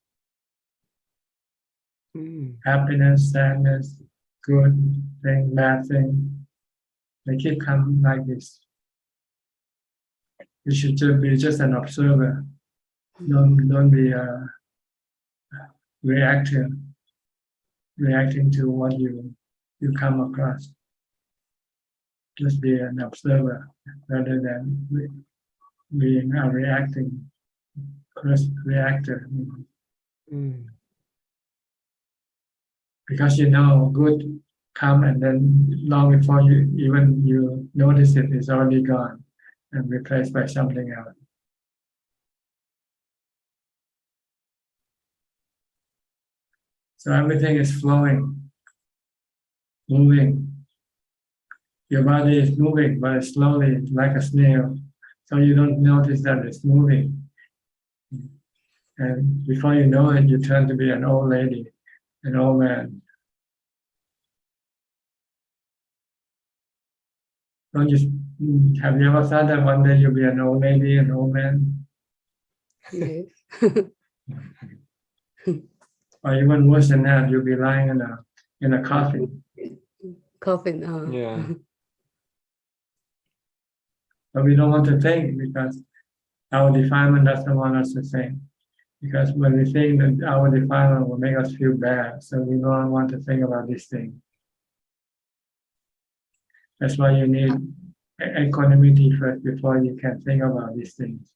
Happiness, sadness, good thing, bad thing. They keep coming like this. You should be just an observer. Don't be a reacting to what you come across. Just be an observer rather than being a reactor. Because good come and then long before you notice it, it's already gone and replaced by something else. So everything is flowing, moving. Your body is moving, but it's slowly, like a snail. So you don't notice that it's moving. And before you know it, you turn to be an old lady, an old man. Have you ever thought that one day you'll be an old lady, an old man? Yes. Or even worse than that, you'll be lying in a coffin. Coffin. Yeah. But we don't want to think because our defilement doesn't want us to think. Because when we think that our defilement will make us feel bad, so we don't want to think about these things. That's why you need equanimity first before you can think about these things.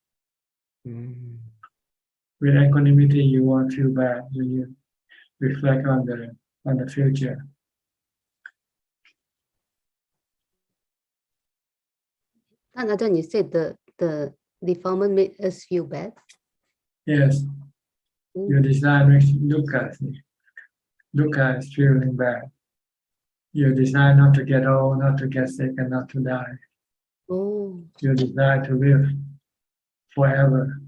With equanimity, you won't feel bad when you reflect on the future. Ajahn, you said the defilement made us feel bad. Yes. Your desire makes dukkha. Dukkha is feeling bad. Your desire not to get old, not to get sick, and not to die. Your desire to live forever.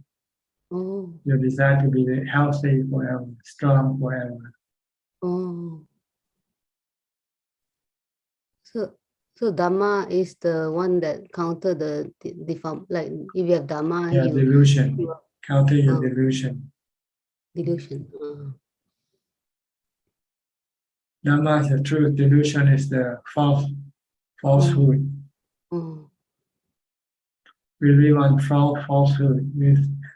Your desire to be healthy forever, strong forever. So Dhamma is the one that counter the deform. Like if you have Dhamma, Yeah, delusion. Counter your delusion. Delusion. Dhamma is the truth. Delusion is the falsehood. We live on falsehood.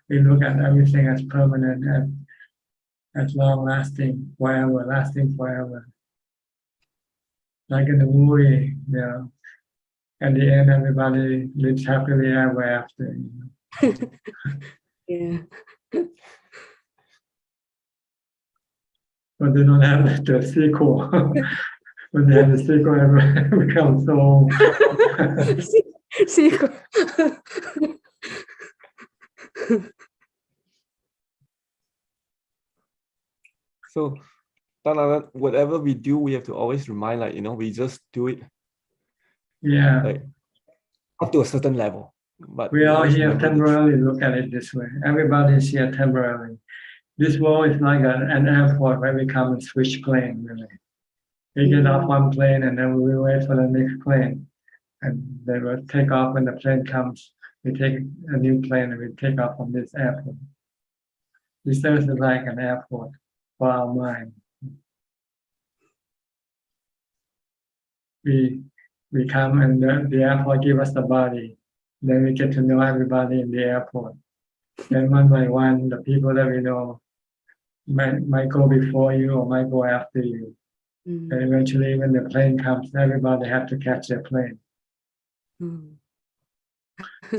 We look at everything as permanent, as long lasting, forever, lasting forever. Like in the movie, at the end, everybody lives happily ever after. Yeah. But they don't have the sequel. When they have the sequel, everyone becomes so. Sequel. So, whatever we do, we have to always remind, we just do it. Yeah. Like, up to a certain level. But we are here temporarily. Look at it this way. Everybody is here temporarily. This world is like an airport where we come and switch plane. Really. We get off one plane and then we wait for the next plane. And they will take off when the plane comes. We take a new plane and we take off from this airport. This serves as like an airport for our mind. We come and the airport give us the body. Then we get to know everybody in the airport. Then one by one, the people that we know might go before you or might go after you. And eventually when the plane comes, everybody have to catch their plane.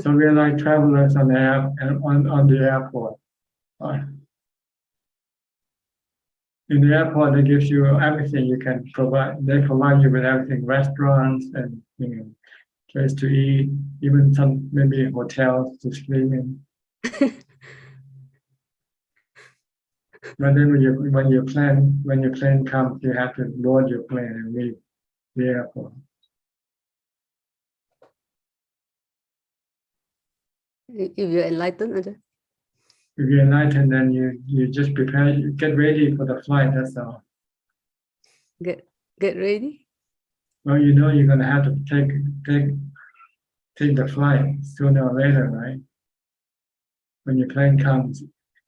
So we're like travelers on the on the airport. In the airport, they give you everything you can provide. They provide you with everything: restaurants and place to eat, even some maybe hotels to sleep in. But then when your plane comes, you have to board your plane and leave the airport. If you're enlightened, Ajahn. If you're enlightened, then you just prepare, you get ready for the flight. That's all. Get ready. Well, you know you're gonna have to take the flight sooner or later, right? When your plane comes,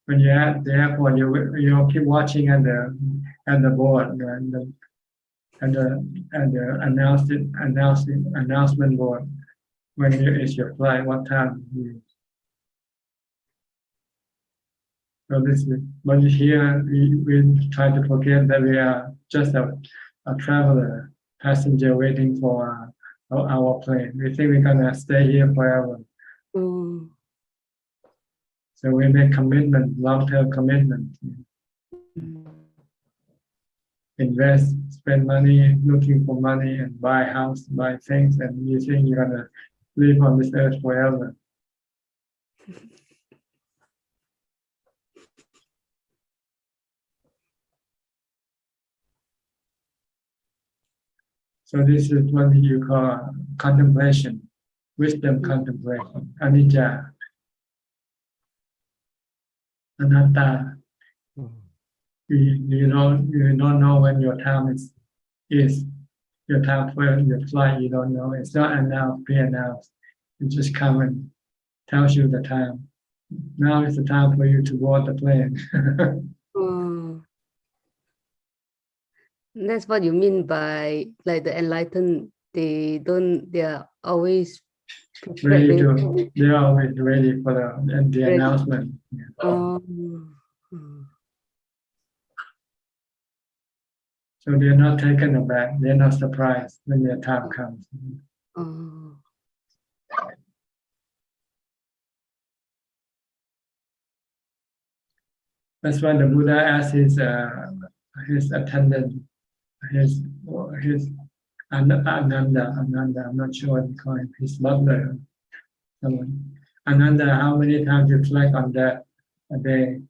when you're at the airport, you keep watching at the board and the announcement board when it's your flight, what time you. So this is, but here we try to forget that we are just a traveler, passenger waiting for our plane. We think we're gonna stay here forever. Mm. So we make commitment, long-term commitment. Invest, spend money, looking for money, and buy house, buy things, and you think you're gonna live on this earth forever. So this is what you call contemplation, wisdom contemplation, anicca, anatta. You don't know when your time is your time for your flight. You don't know. It's not announced, pre-announced. It just comes and tells you the time. Now is the time for you to board the plane. Oh. That's what you mean by like the enlightened. They are always prepared. They're always ready for the announcement. Oh. So they're not taken aback. They're not surprised when their time comes. Oh. That's why the Buddha asked his attendant, his Ananda, I'm not sure what he called him, his butler, someone. Ananda, how many times you reflect on that a day?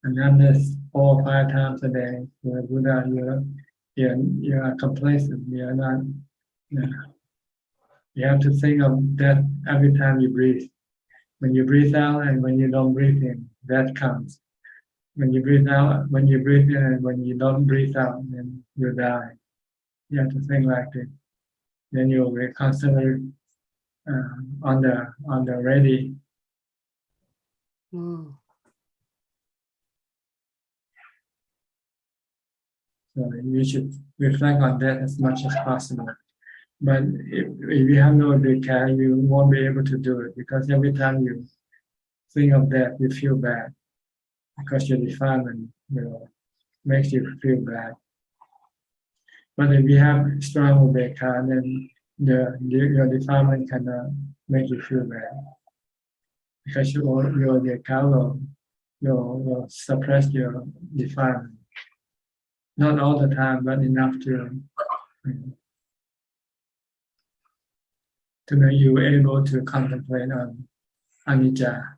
Ananda, 4 or 5 times a day. So Buddha, you are complacent. You are not. You have to think of that every time you breathe. When you breathe out and when you don't breathe in, that comes. When you breathe out, when you breathe in, and when you don't breathe out, then you die. You have to think like this. Then you'll be constantly on the ready. Oh. So you should reflect on that as much as possible. But if you have no care, you won't be able to do it, because every time you think of that, you feel bad, because your defilement makes you feel bad. But if you have strong ubeka, then your defilement cannot make you feel bad, because your ubeka will suppress your defilement. Not all the time, but enough to make you able to contemplate on anicca.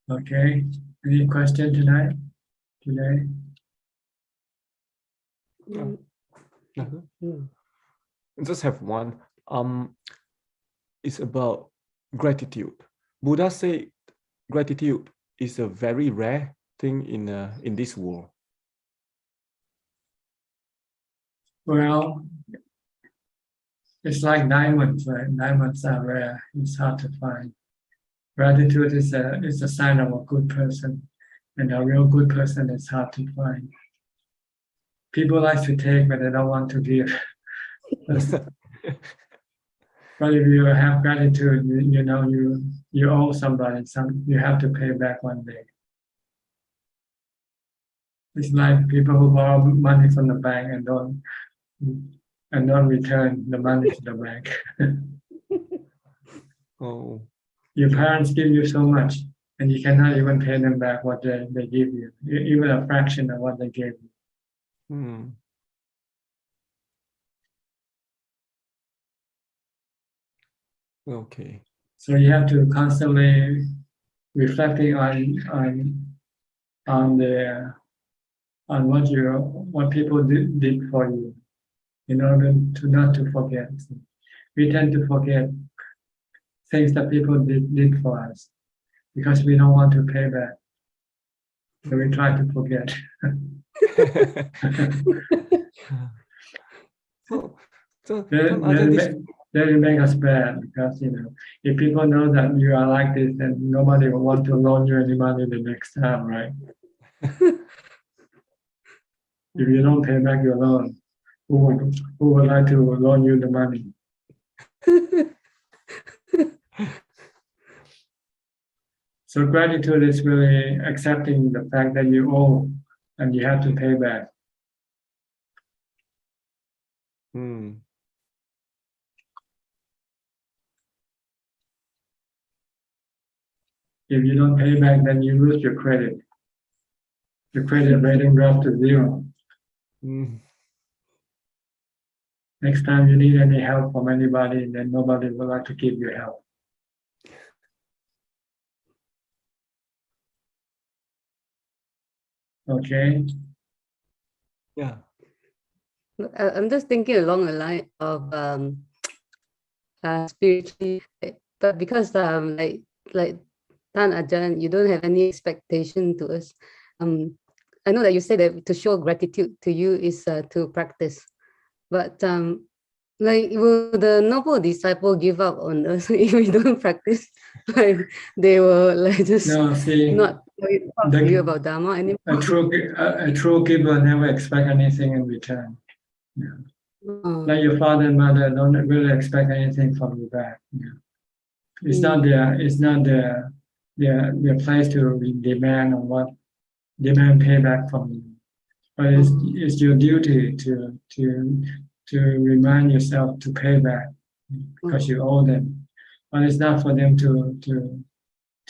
Okay. Any question today? I just have one. It's about gratitude. Buddha said gratitude is a very rare thing in this world. Well, it's like diamonds, right? Diamonds are rare. It's hard to find. Gratitude is a sign of a good person, and a real good person is hard to find. People like to take, but they don't want to give. But if you have gratitude, you owe somebody something. You have to pay back one day. It's like people who borrow money from the bank and don't and not return the money to the bank. Oh. Your parents give you so much, and you cannot even pay them back what they give you, even a fraction of what they gave you. Hmm. Okay. So you have to constantly reflecting on what people did for you, in order to not to forget. We tend to forget things that people did for us because we don't want to pay back. So we try to forget. Then it makes us bad because if people know that you are like this, then nobody will want to loan you any money the next time, right? If you don't pay back your loan, who would like to loan you the money? So gratitude is really accepting the fact that you owe and you have to pay back. Hmm. If you don't pay back, then you lose your credit. Your credit rating drops to 0. Hmm. Next time you need any help from anybody, then nobody will like to give you help. Okay? Yeah. I'm just thinking along the line of spiritually, but because like Tan Ajahn, you don't have any expectation to us. I know that you said that to show gratitude to you is to practice, but like will the noble disciple give up on us if we don't practice? Like they will like just No, see, not talk to you about Dharma anymore. a true giver never expect anything in return. Yeah. Like your father and mother don't really expect anything from you back. Yeah. It's not their place to demand payback from you. But it's your duty to remind yourself to pay back because you owe them. But it's not for them to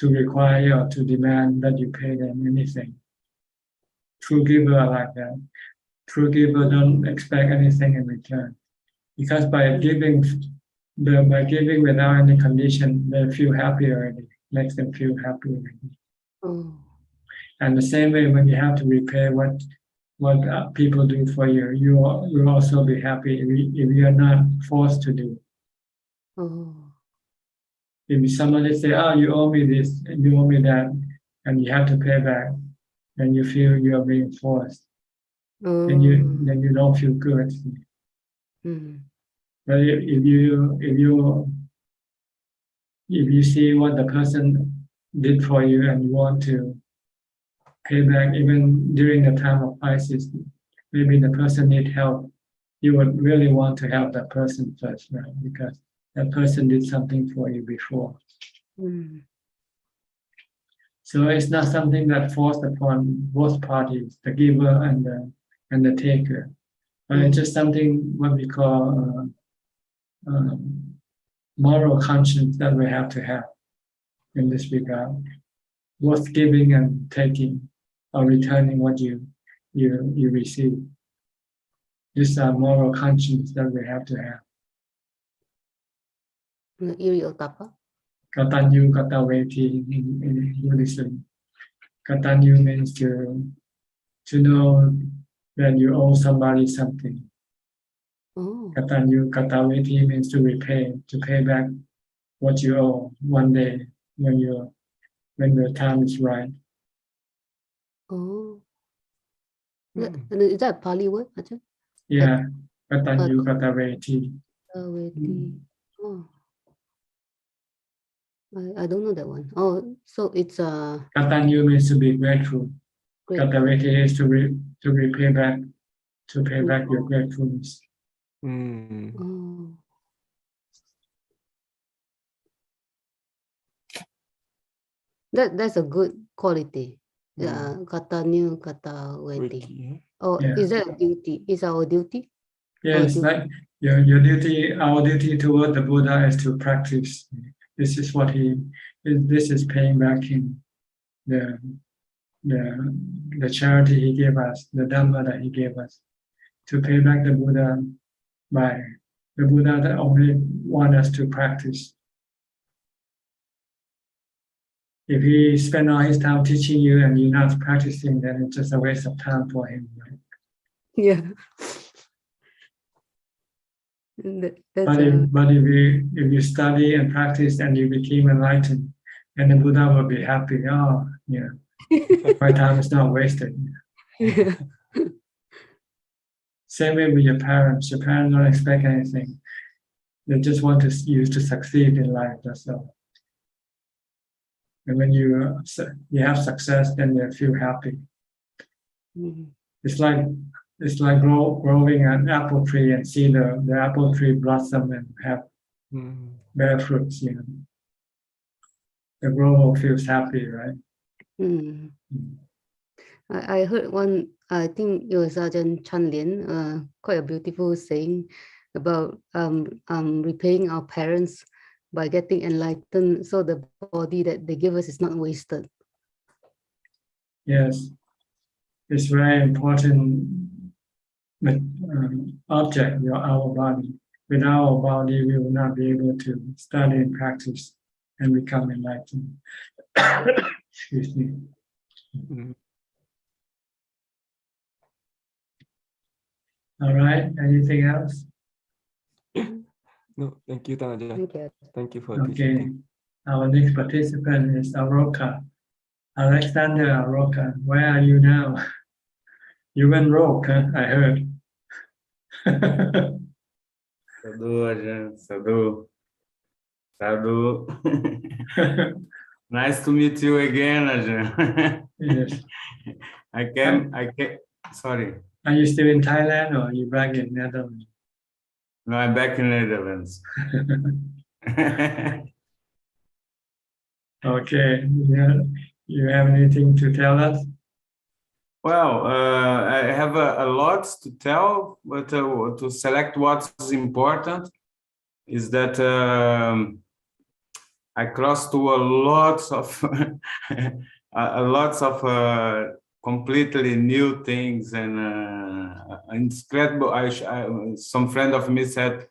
require or to demand that you pay them anything. True giver are like that. True giver don't expect anything in return. Because by giving without any condition, they feel happy already. Makes them feel happy already. And the same way, when you have to repay what people do for you, you'll also be happy if you are not forced to do. If somebody say, "Oh, you owe me this, and you owe me that," and you have to pay back, then you feel you are being forced. Then you don't feel good. But if you see what the person did for you and you want to pay back, even during the time of crisis, maybe the person need help, you would really want to help that person first, right? Because that person did something for you before. So it's not something that forced upon both parties, the giver and the taker, but it's just something what we call moral conscience that we have to have in this regard, both giving and taking or returning what you receive. These are moral conscience that we have to have. Katanyu kataveti in Buddhism. Katanyu means to know that you owe somebody something. Katanyu kataveti means to repay, to pay back what you owe one day when the time is right. Is that a Pali word? Yeah, katanyu kataveti. I don't know that one. Oh, so it's Katanyu means to be grateful. Kataveti is to repay back, to pay back your gratefulness. That's a good quality. Katanyu kataveti. Oh, Yeah. is that a duty? Is our duty? Yes, like your duty, our duty toward the Buddha is to practice. This is what this is paying back him the charity he gave us, the Dhamma that he gave us, to pay back the Buddha by the Buddha that only want us to practice. If he spend all his time teaching you and you're not practicing, then it's just a waste of time for him. Right? Yeah. But if you study and practice and you become enlightened, and the Buddha will be happy. Oh, yeah, my time is not wasted. Yeah. Same way with your parents. Your parents don't expect anything. They just want you to succeed in life. That's all. And when you have success, then you feel happy. Mm-hmm. It's like growing an apple tree and see the apple tree blossom and have bear fruits. You know, the grower feels happy, right? Mm. I heard one. I think it was Ajahn Chanlien, quite a beautiful saying about repaying our parents by getting enlightened, so the body that they give us is not wasted. Yes, it's very important object, our body. Without our body, we will not be able to study and practice and become enlightened. Excuse me. All right, anything else? No, thank you, Ajahn. Thank you for Okay, teaching. our next participant is Aroka. Alexander Aroka, where are you now? You went rogue, huh? I heard. Sadhu, Ajahn, Sadhu. Sadhu. Nice to meet you again, Ajahn. Yes. I came, sorry. Are you still in Thailand or are you back in Netherlands? No, I'm back in Netherlands. Okay. Yeah. You have anything to tell us? Well, I have a lot to tell, but to select what's important is that I crossed to a lots of completely new things and incredible. Some friend of me said,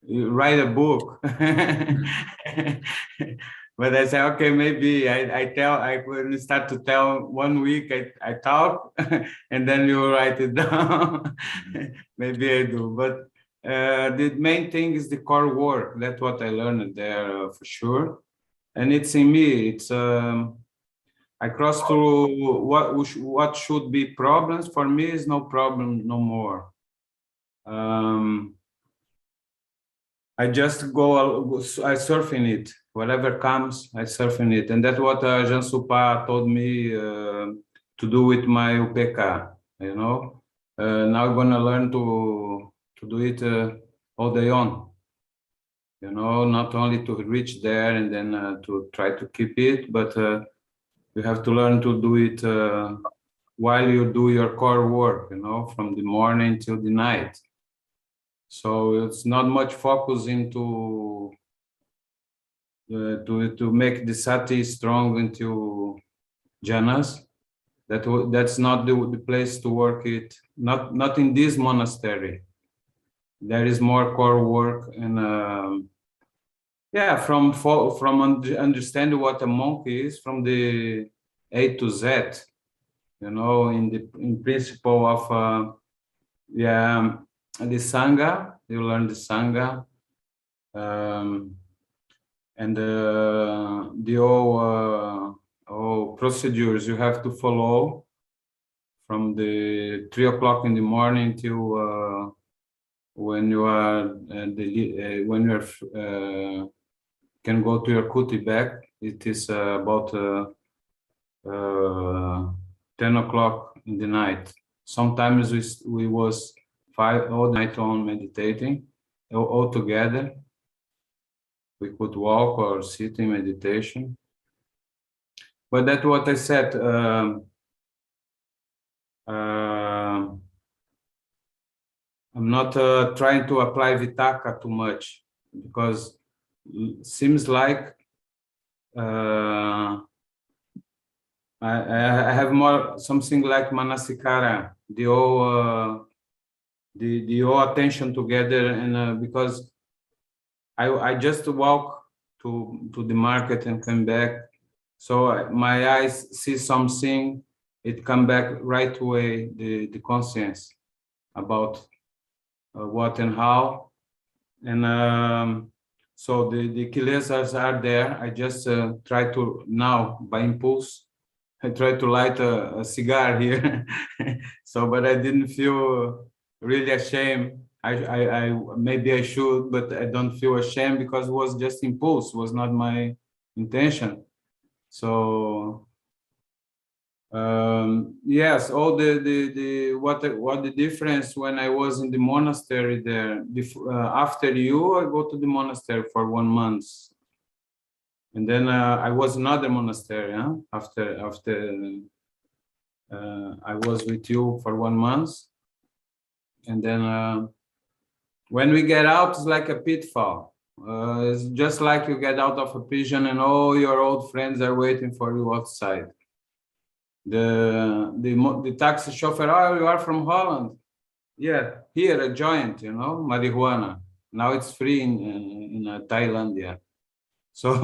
write a book. But I say, okay, maybe I will start to tell 1 week, I talk, and then you write it down. Maybe I do, but the main thing is the core work. That's what I learned there for sure. And it's in me, it's, I cross through what should be problems. For me is no problem no more. I just go, I surf in it. Whatever comes, I surf in it. And that's what Ajaan Suchart told me to do with my UPK, you know. Now I'm gonna learn to do it all day on. You know, not only to reach there and then to try to keep it, but you have to learn to do it while you do your core work, you know, from the morning till the night. So it's not much focus into to make the sati strong into jhanas. That's not the place to work it. Not in this monastery. There is more core work and yeah, from understanding what a monk is from the A to Z. You know, in principle of yeah. The Sangha, you learn the Sangha, and the all procedures you have to follow from the 3 o'clock in the morning till when you are when you can go to your kuti back. It is about 10 o'clock in the night. Sometimes we was 5 all night on meditating all together. We could walk or sit in meditation. But that's what I said. I'm not trying to apply Vitaka too much because it seems like I have more something like Manasikara, the whole attention together, and because I just walk to the market and come back, so my eyes see something, it come back right away, the conscience about what and how, and so the kilesas are there. I just try to now by impulse. I tried to light a cigar here, so but I didn't feel really ashamed. I maybe I should, but I don't feel ashamed because it was just impulse, was not my intention. So yes, all what the difference when I was in the monastery there. After you, I go to the monastery for 1 month. And then I was another monastery, huh? After I was with you for 1 month. And then when we get out, it's like a pitfall. It's just like you get out of a prison and all your old friends are waiting for you outside. The taxi chauffeur, oh, you are from Holland. Yeah, here a joint, marijuana. Now it's free in Thailand, yeah. So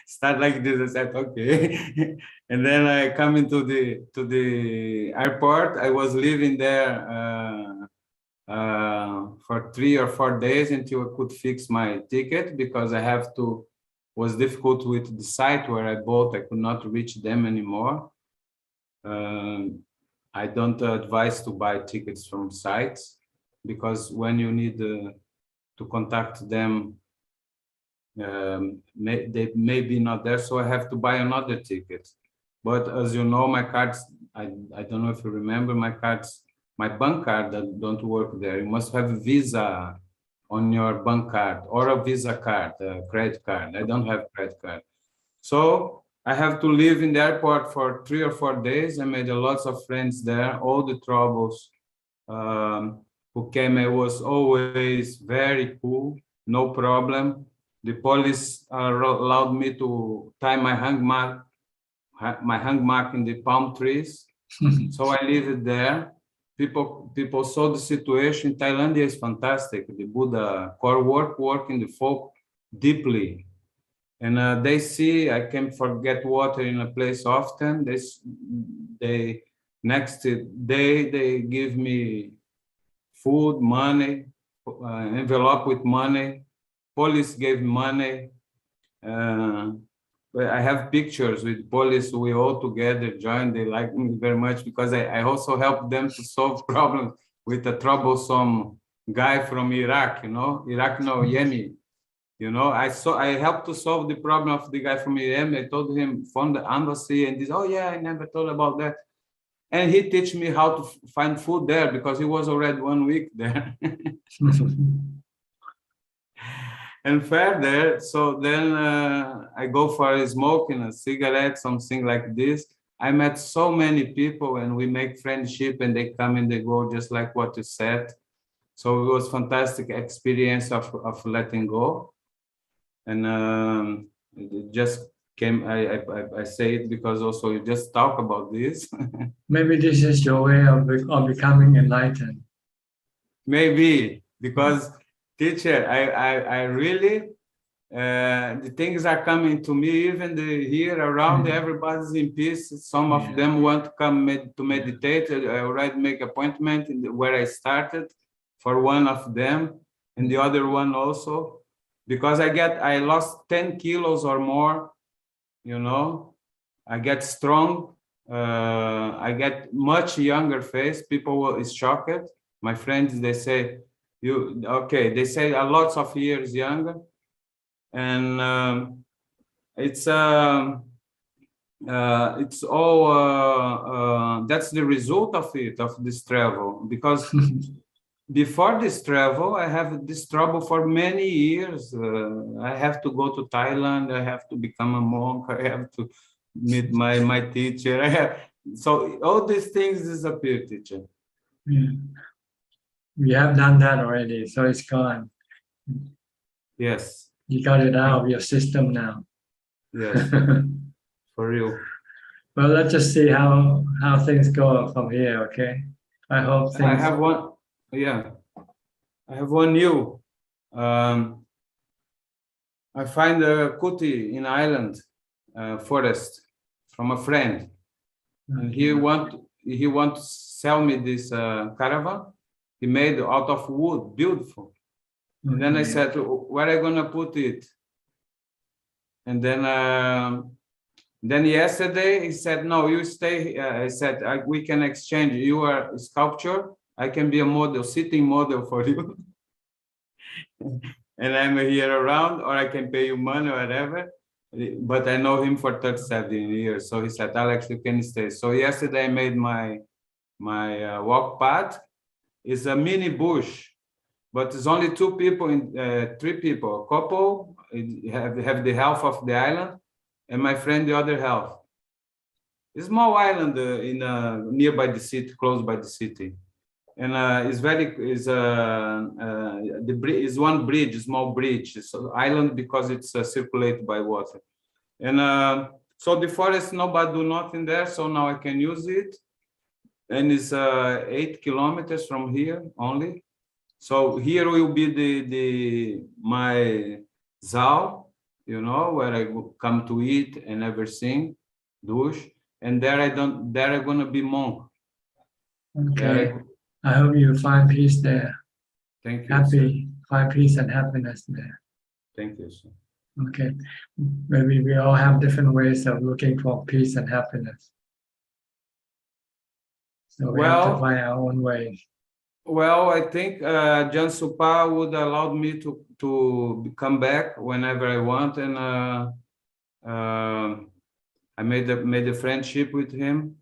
start like this. I said, okay. And then I come into the airport. I was living there for 3 or 4 days until I could fix my ticket because was difficult with the site where I bought. I could not reach them anymore. I don't advise to buy tickets from sites because when you need to contact them, they may be not there, so I have to buy another ticket. But as you know, my cards, I don't know if you remember my cards, my bank card that don't work there. You must have a Visa on your bank card or a Visa card, a credit card. I don't have credit card. So I have to live in the airport for 3 or 4 days. I made lots of friends there, all the troubles who came. I was always very cool, no problem. The police allowed me to tie my hang mark in the palm trees. So I lived there. People saw the situation. Thailand is fantastic. The Buddha core work in the folk deeply. And they see I can forget water in a place often. They next day they give me food, money, envelope with money. Police gave money. But I have pictures with police. We all together joined. They like me very much because I also help them to solve problems with a troublesome guy from Iraq. Iraq, no, Yemen. I helped to solve the problem of the guy from Yemen. I told him from the embassy, and this. Oh yeah, I never thought about that. And he teach me how to find food there because he was already 1 week there. And further, so then I go for a smoking a cigarette, something like this. I met so many people and we make friendship and they come and they go just like what you said. So it was fantastic experience of letting go. And it just came, I say it because also you just talk about this. Maybe this is your way of becoming enlightened. Maybe, because teacher, I really, the things are coming to me, even here around, everybody's in peace. Some of them want to come to meditate. I already make appointment where I started for one of them and the other one also, because I lost 10 kilos or more, I get strong. I get much younger face. People is shocked. My friends, they say, they say a lots of years younger. And it's all, that's the result of this travel. Because before this travel, I have this trouble for many years. I have to go to Thailand. I have to become a monk. I have to meet my teacher. So all these things disappear, teacher. Yeah. We have done that already, so it's gone. Yes. You got it out of your system now. Yes. For real. Well, let's just see how things go from here. Okay. I hope things. I have one. Yeah. I have one new. I find a kuti in Ireland forest from a friend, and he want to sell me this caravan. He made out of wood, beautiful. And then I said, where are you gonna put it? And then yesterday he said, no, you stay. I said, we can exchange. You are a sculptor. I can be a model, sitting model for you. And I'm here around, or I can pay you money or whatever. But I know him for 37 years. So he said, Alex, you can stay. So yesterday I made my walk path. It's a mini bush, but it's only 2 people, 3 people, a couple have the half of the island, and my friend the other half. It's a small island nearby the city, close by the city. And it's one bridge, a small bridge. It's an island because it's circulated by water. And so the forest, nobody do nothing there. So now I can use it. And it's 8 kilometers from here only. So here will be my zal, where I come to eat and everything, douche. And there I'm gonna be monk. Okay. I hope you find peace there. Thank you. Find peace and happiness there. Thank you, sir. Okay. Maybe we all have different ways of looking for peace and happiness. So we have to find our own ways. Well, I think Ajaan Suchart would allow me to come back whenever I want, and I made a friendship with him.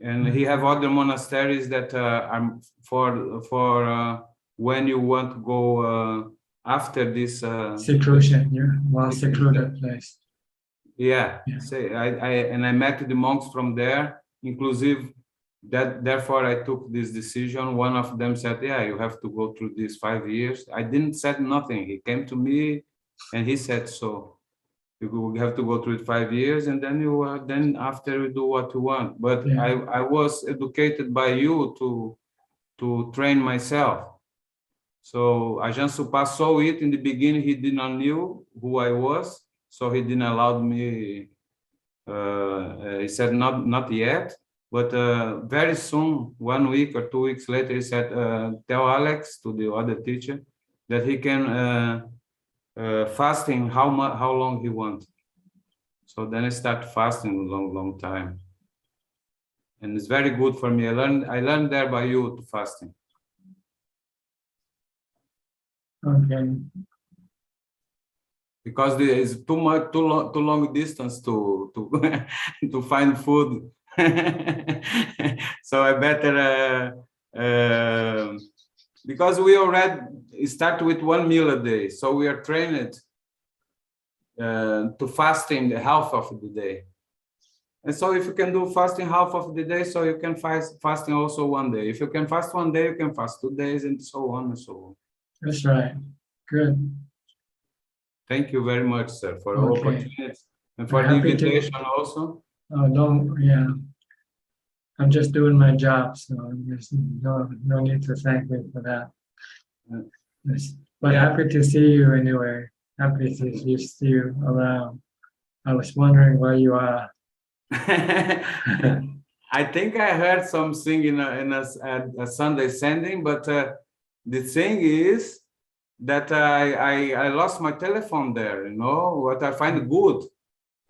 And he have other monasteries that are for when you want to go after this seclusion, more secluded place. Yeah. Say I met the monks from there, inclusive. Therefore, I took this decision. One of them said, "Yeah, you have to go through these 5 years." I didn't say nothing. He came to me, and he said, "So." You have to go through it 5 years, and then then after you do what you want. But I was educated by you to train myself. So Ajaan Suchart saw it in the beginning. He did not knew who I was, so he didn't allow me. He said not yet, but very soon, 1 week or 2 weeks later, he said, "Tell Alex," to the other teacher, that he can. Fasting how long he wants. So then I start fasting a long time, and it's very good for me. I learned there by you to fasting. Okay. Because there is too long distance to to find food, so I better. Because we already start with 1 meal a day, so we are trained to fasting the half of the day. And so if you can do fasting half of the day, so you can fasting also 1 day. If you can fast 1 day, you can fast 2 days, and so on and so on. That's right. Good. Thank you very much, sir, for the opportunity and for the invitation also. Oh, no, yeah. I'm just doing my job, so there's no need to thank me for that. But happy to see you anyway. Happy to see you around. I was wondering where you are. I think I heard something in a Sunday sending, but the thing is that I lost my telephone there. What I find good,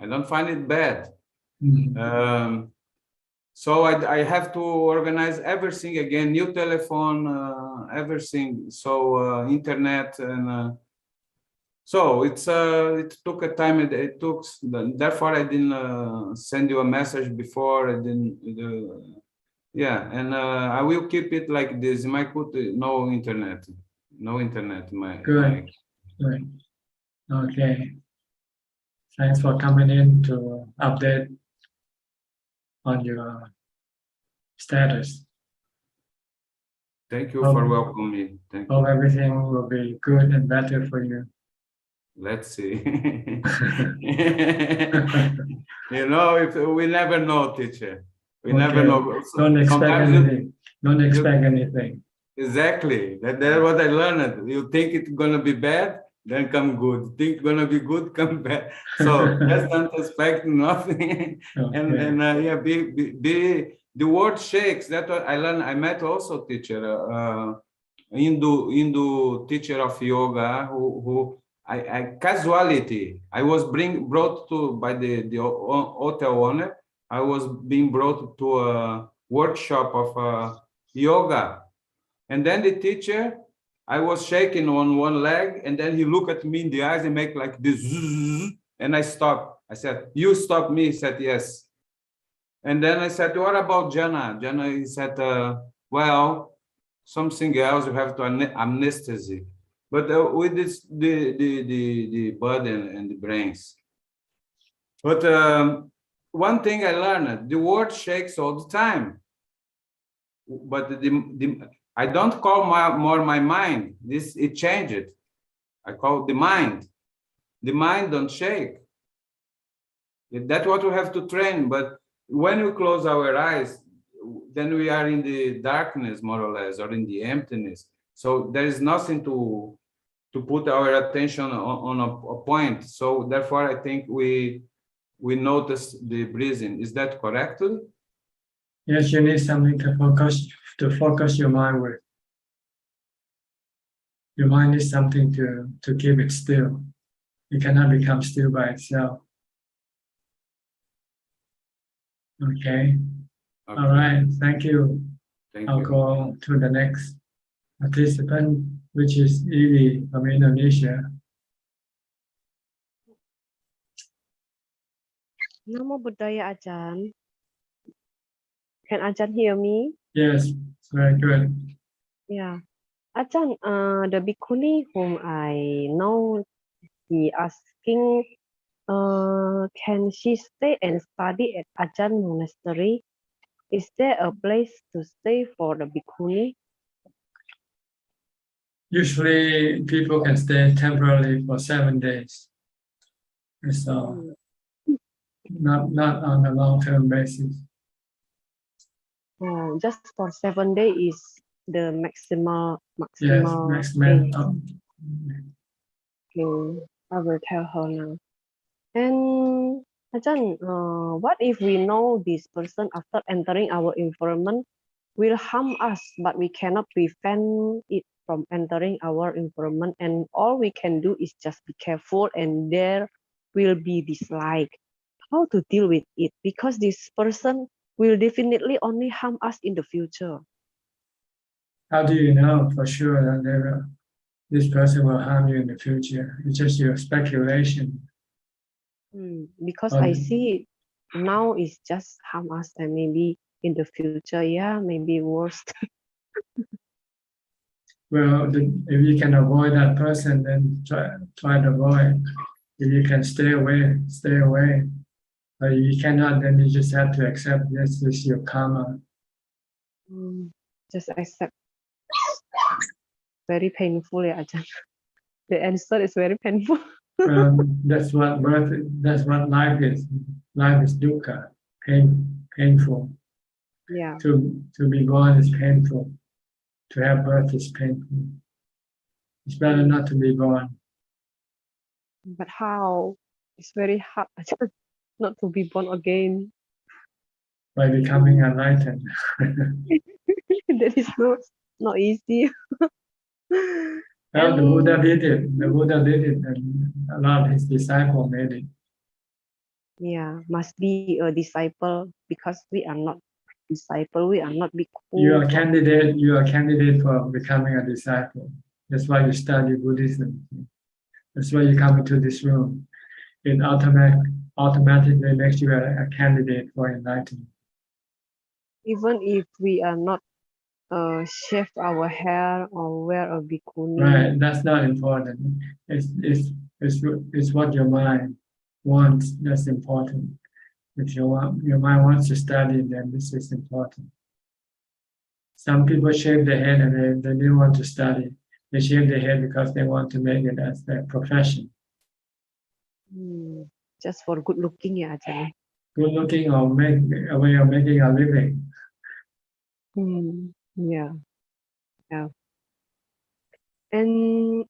I don't find it bad. Mm-hmm. So I have to organize everything again, new telephone, everything. So internet, and so it took a time. It took. Therefore, I didn't send you a message before. I didn't. Yeah, and I will keep it like this. My no internet. Good. Good. Okay. Thanks for coming in to update on your status. Thank you Hope- for welcoming me. Thank Hope you. everything will be good and better for you. Let's see. If we never know, teacher. We never Okay. know. Don't expect Sometimes you- anything. Don't expect anything. Exactly. That's what I learned. You think it's gonna be bad, then come good. Think it's gonna be good, come bad. So just don't expect nothing. And yeah, be the word shakes. That's what I learned. I met also teacher, Hindu teacher of yoga who I casuality. I was brought to by the hotel owner. I was being brought to a workshop of yoga. And then the teacher, I was shaking on one leg, and then he looked at me in the eyes and make like this, and I stopped. I said, "You stop me." He said, "Yes." And then I said, "What about Jana?" Jana, he said, "Well, something else. You have to anesthesia, but with this the body and the brains." But one thing I learned: the word shakes all the time. But I don't call more my mind. It changed. I call the mind. The mind don't shake. That's what we have to train. But when we close our eyes, then we are in the darkness, more or less, or in the emptiness. So there is nothing to put our attention on a point. So therefore, I think we notice the breathing. Is that correct? Yes, you need something to focus your mind with. Your mind is something to keep it still. It cannot become still by itself. Okay. All right. Thank you. I'll go to the next participant, which is Evie from Indonesia. Namo Buddhaya, Ajahn. Can Ajahn hear me? Yes, very good. Yeah. Ajahn, the bhikkhuni whom I know, he asking, can she stay and study at Ajahn Monastery? Is there a place to stay for the bhikkhuni? Usually people can stay temporarily for 7 days. So not on a long-term basis. Oh, just for 7 days is the maximal Yes, maximum. Okay, I will tell her now. And Ajahn, what if we know this person after entering our environment will harm us, but we cannot prevent it from entering our environment, and all we can do is just be careful, and there will be dislike. How to deal with it? Because this person will definitely only harm us in the future. How do you know for sure that this person will harm you in the future? It's just your speculation. Because I see now it's just harm us, and maybe in the future, yeah, maybe worse. Well, if you can avoid that person, then try to avoid. If you can stay away, stay away. But if you cannot, then you just have to accept this is your karma. Just accept. Very painful, yeah, Ajahn. The answer is very painful. That's what life is. Life is dukkha, painful. Yeah. To be born is painful. To have birth is painful. It's better not to be born. But how? It's very hard not to be born again. By becoming enlightened. That is not easy. Well, the Buddha did it. The Buddha did it, and a lot of his disciples made it. Yeah, must be a disciple, because we are not disciple. We are not bhikkhu. You are a candidate. You are a candidate for becoming a disciple. That's why you study Buddhism. That's why you come into this room. It automatically makes you a candidate for enlightenment. Even if we are not shave our hair or wear a bhikkhuni. Right, that's not important. It's what your mind wants that's important. If your mind wants to study, then this is important. Some people shave their head and they didn't want to study. They shave their head because they want to make it as their profession. Just for good looking, yeah, Ajahn. Good looking or make a way of making a living. Yeah. And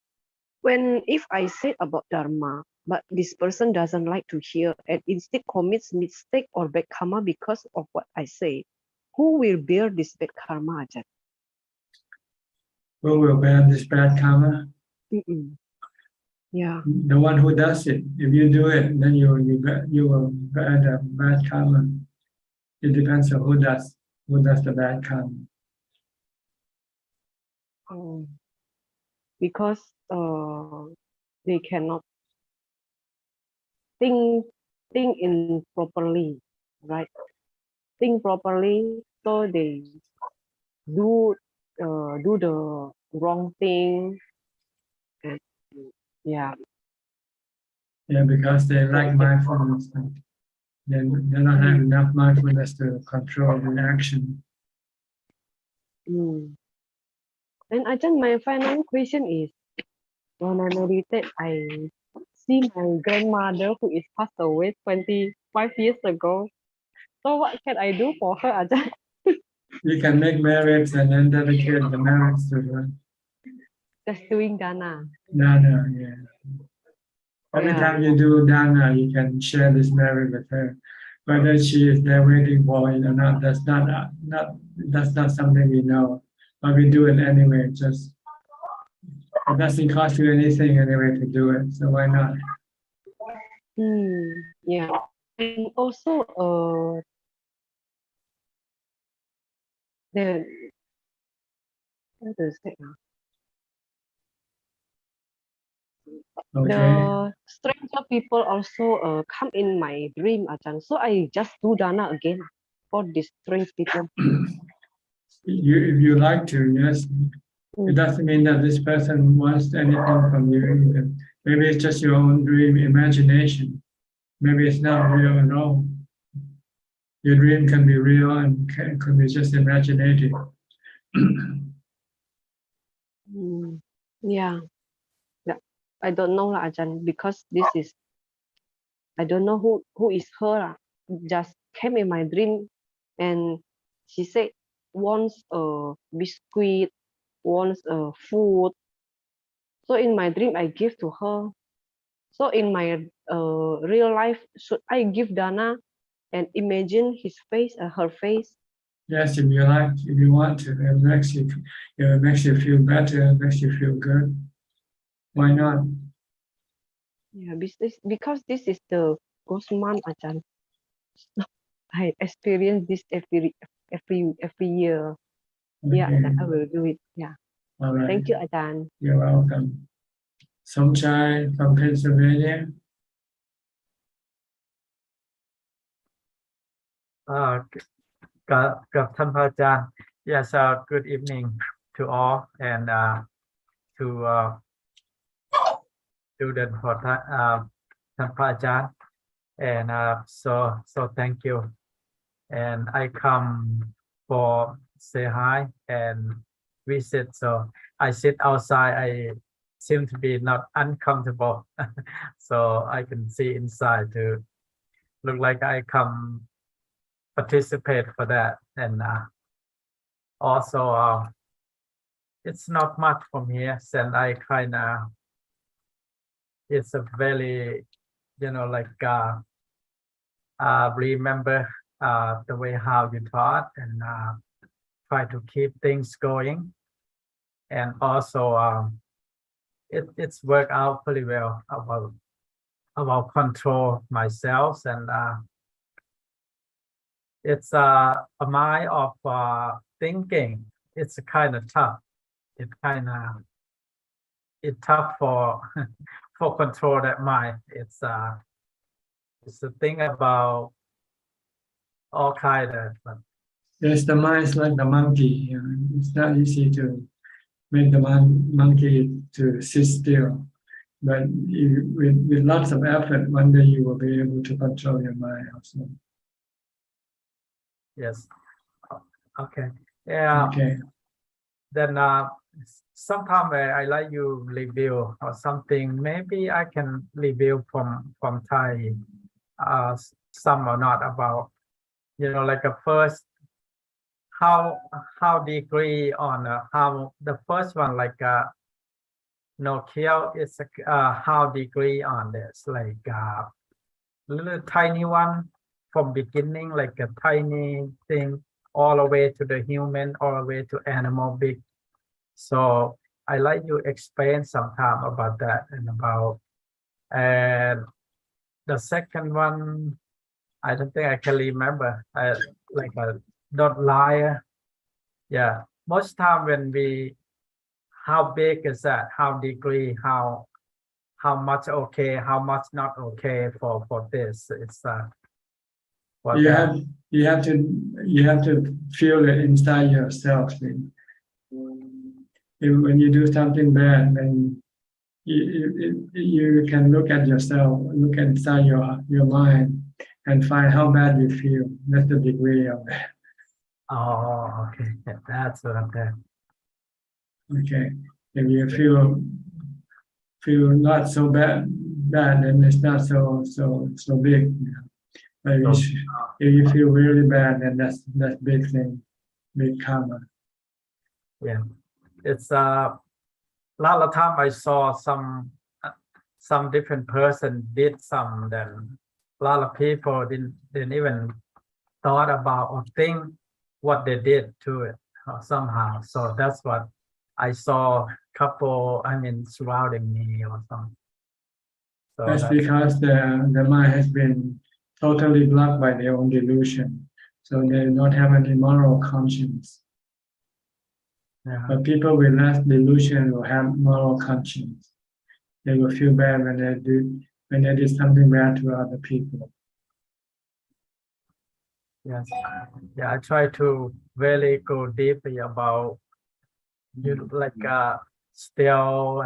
if I say about Dharma, but this person doesn't like to hear and instead commits mistake or bad karma because of what I say, who will bear this bad karma, Ajahn? Who will bear this bad karma? Yeah. The one who does it. If you do it, then you will bear the bad karma. It depends on who does the bad karma. Because they cannot think in properly, right? Think properly, so they do the wrong thing, and yeah. Yeah, because they lack mindfulness. They don't have enough mindfulness to control the action. And Ajahn, my final question is, when I meditate, I see my grandmother who is passed away 25 years ago. So what can I do for her, Ajahn? You can make merits and then dedicate the merits to her. Just doing dana. Dana, yeah. Every time you do dana, you can share this merit with her. Whether she is there waiting for it or not, that's not something we know. But we do it anyway. It doesn't cost you anything anyway to do it. So why not? Yeah. And also, the what to say now? The stranger people also come in my dream, Ajahn. So I just do dana again for these strange people. If you like to, yes. It doesn't mean that this person wants anything from you. Maybe it's just your own dream imagination. Maybe it's not real at all. Your dream can be real and could be just imaginative. Yeah. I don't know, Ajahn, because this is, I don't know who is her. Just came in my dream and she said wants a biscuit, wants a food. So in my dream, I give to her. So in my real life, should I give dana and imagine his face, her face? Yes, if you like, if you want to, it makes you feel better, it makes you feel good. Why not? Yeah, because this is the ghost month, Ajahn. I experience this every year. Yeah, Ajahn, I will do it. Yeah. All right. Thank you, Ajahn. You're welcome. Somchai from Pennsylvania. Yes, good evening to all and to student for Ajaan. And so thank you. And I come for say hi and visit. So I sit outside. I seem to be not uncomfortable. So I can see inside to look like I come participate for that. And also it's not much from here, and I kind of, it's a very, like remember the way how you taught and try to keep things going. And also it's worked out pretty well about control myself. And it's a mind of thinking. It's kind of tough. It's tough for for control that mind. It's a thing about all kind of. Yes, the mind is like the monkey. It's not easy to make the monkey to sit still. But with lots of effort, one day you will be able to control your mind also. Yes. Okay. Yeah. Okay. Then sometime I like you review or something. Maybe I can review from Thai, some or not about, like a first how degree on how the first one like no kill is how degree on this like little tiny one from beginning like a tiny thing all the way to the human all the way to animal big. So I like you explain sometime about that and the second one I don't think I can remember. Like a not liar. Yeah. Most time when how big is that? How degree? How much okay? How much not okay for this? It's for You that. you have to feel it inside yourself. When you do something bad, then you can look at yourself, look inside your mind, and find how bad you feel. That's the degree of it. Oh, okay. Yeah, that's what I'm saying. Okay. If you feel not so bad, then it's not so big. But if you feel really bad, then that's big thing, big karma. Yeah, it's a lot of time I saw some different person did some, then a lot of people didn't even thought about or think what they did to it somehow. So that's what I saw couple, surrounding me or something. So That's because the mind has been totally blocked by their own delusion. So they don't have any moral conscience. Yeah. But people with less delusion will have moral conscience. They will feel bad when they did something bad to other people. Yes. Yeah, I try to really go deeply about like still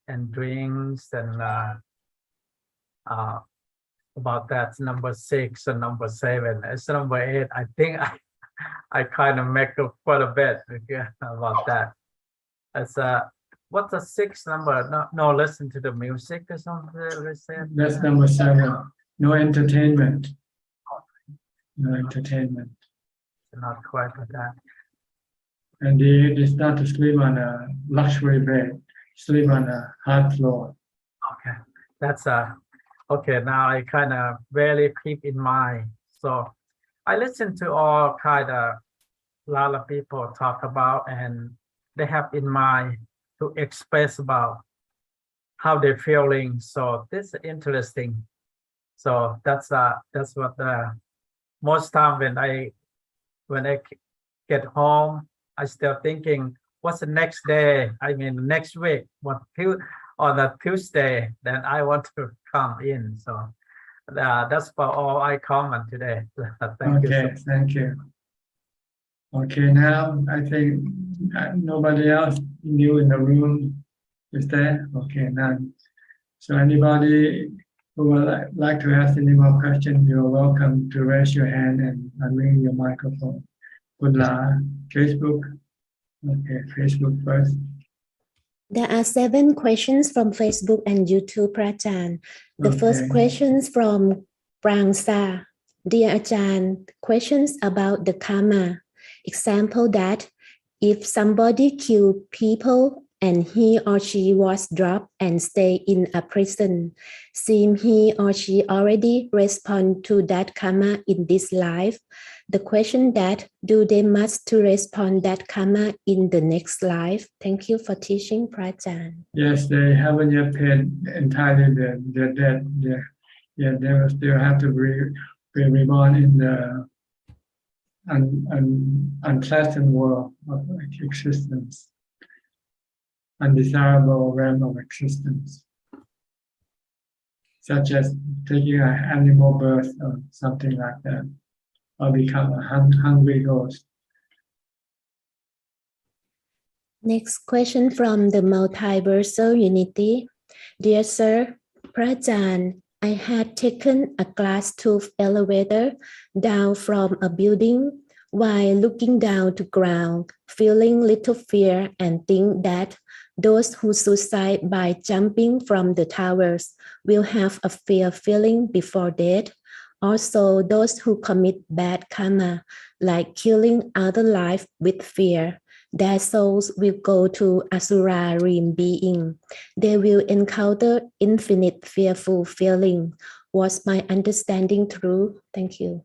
and drinks and about that number 6 and number 7. It's number 8. I think I kind of make up quite a bit about that. As what's the 6th number? No, listen to the music or something. That's number 7. No entertainment. No entertainment. Not quite like that. And they start to sleep on a luxury bed, sleep on a hard floor. Okay, that's okay. Now I kind of really keep in mind. So I listen to all kind of a lot of people talk about, and they have in mind to express about how they're feeling. So this is interesting. So that's what most time when I get home, I still thinking, what's the next day? Next week, on a Tuesday, then I want to come in. So that's for all I comment today. Thank you. Okay, thank you. Okay, now I think nobody else new in the room is there. Okay, none. So anybody who would like to ask any more questions, you're welcome to raise your hand and unmute your microphone. Good luck. Facebook. Okay, Facebook first. There are 7 questions from Facebook and YouTube, Prachan. The first questions from Prangsa. Dear Ajaan, questions about the karma. Example that if somebody killed people and he or she was dropped and stay in a prison, seem he or she already respond to that karma in this life. The question that do they must to respond that karma in the next life? Thank you for teaching, Prachan. Yes, they haven't yet paid entirely their debt. They will still have to be reborn in the unpleasant world of existence, undesirable realm of existence, such as taking an animal birth or something like that, or become a hungry ghost. Next question from the Multiversal Unity. Dear Sir, Prachan, I had taken a glass tube elevator down from a building while looking down to ground, feeling little fear and think that those who suicide by jumping from the towers will have a fear feeling before death. Also, those who commit bad karma, like killing other life with fear, their souls will go to Asura realm being. They will encounter infinite fearful feeling. Was my understanding true? Thank you.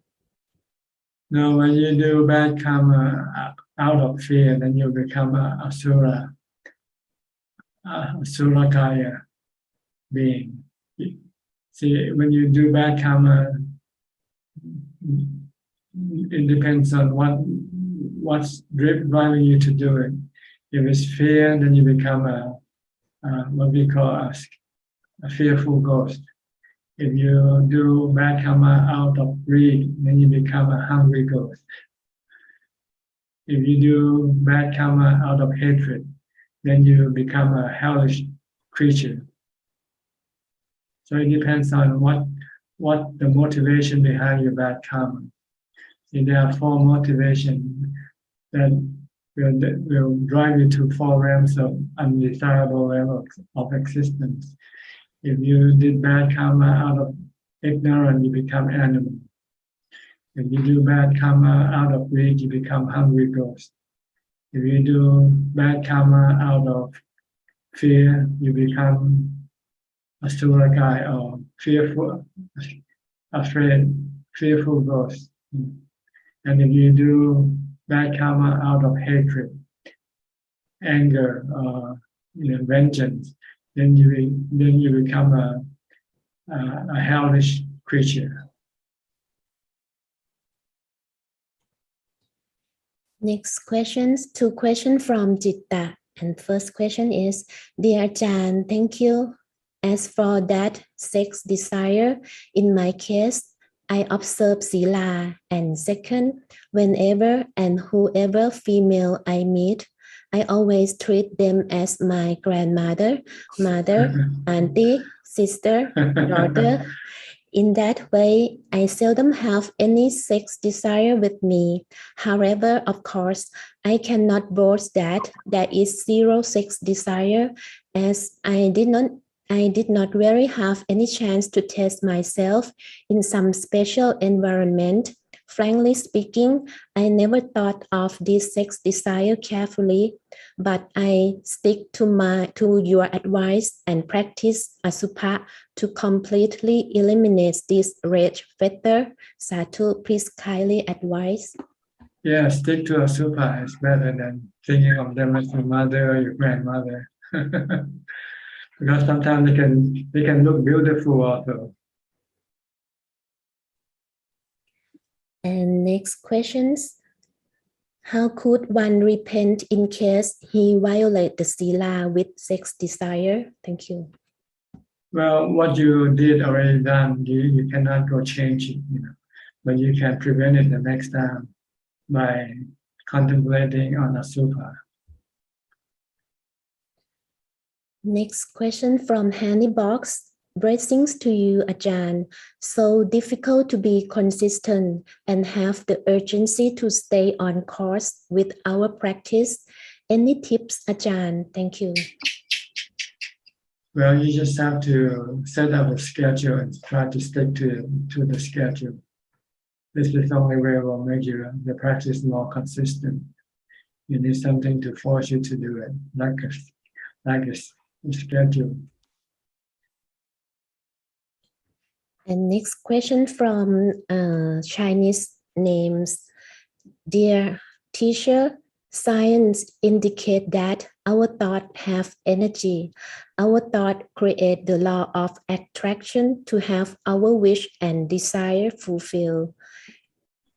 Now, when you do bad karma out of fear, then you become a Asura, Asurakaya being. See, when you do bad karma, it depends on what's driving you to do it. If it's fear, then you become what we call a fearful ghost. If you do bad karma out of greed, then you become a hungry ghost. If you do bad karma out of hatred, then you become a hellish creature. So it depends on what the motivation behind your bad karma. See, there are 4 motivations that will drive you to 4 realms of undesirable levels of existence. If you did bad karma out of ignorance, you become animal. If you do bad karma out of greed, you become hungry ghost. If you do bad karma out of fear, you become a surakai or fearful, afraid, fearful ghost. And if you do bad karma out of hatred, anger, or vengeance, then you become a hellish creature. Next questions, 2 questions from Jitta. And first question is, Dear Ajaan, thank you. As for that sex desire, in my case, I observe Sila. And second, whenever and whoever female I meet, I always treat them as my grandmother, mother, auntie, sister, daughter. In that way, I seldom have any sex desire with me. However, of course, I cannot boast that there is 0 sex desire, as I did not really have any chance to test myself in some special environment. Frankly speaking, I never thought of this sex desire carefully, but I stick to your advice and practice Asupha to completely eliminate this rage factor. Sadhu, please kindly advise. Yeah, stick to Asupha is better than thinking of them as your mother or your grandmother. Because sometimes they can look beautiful also. And next questions. How could one repent in case he violated the sila with sex desire? Thank you. Well, what you did already done, you cannot go change it, but you can prevent it the next time by contemplating on Asupha. Next question from Hanny Box. Blessings to you, Ajaan. So difficult to be consistent and have the urgency to stay on course with our practice. Any tips, Ajaan? Thank you. Well, you just have to set up a schedule and try to stick to the schedule. This is the only way it will make the practice more consistent. You need something to force you to do it, like a schedule. And next question from Chinese names. Dear teacher, science indicate that our thoughts have energy. Our thought create the law of attraction to have our wish and desire fulfilled.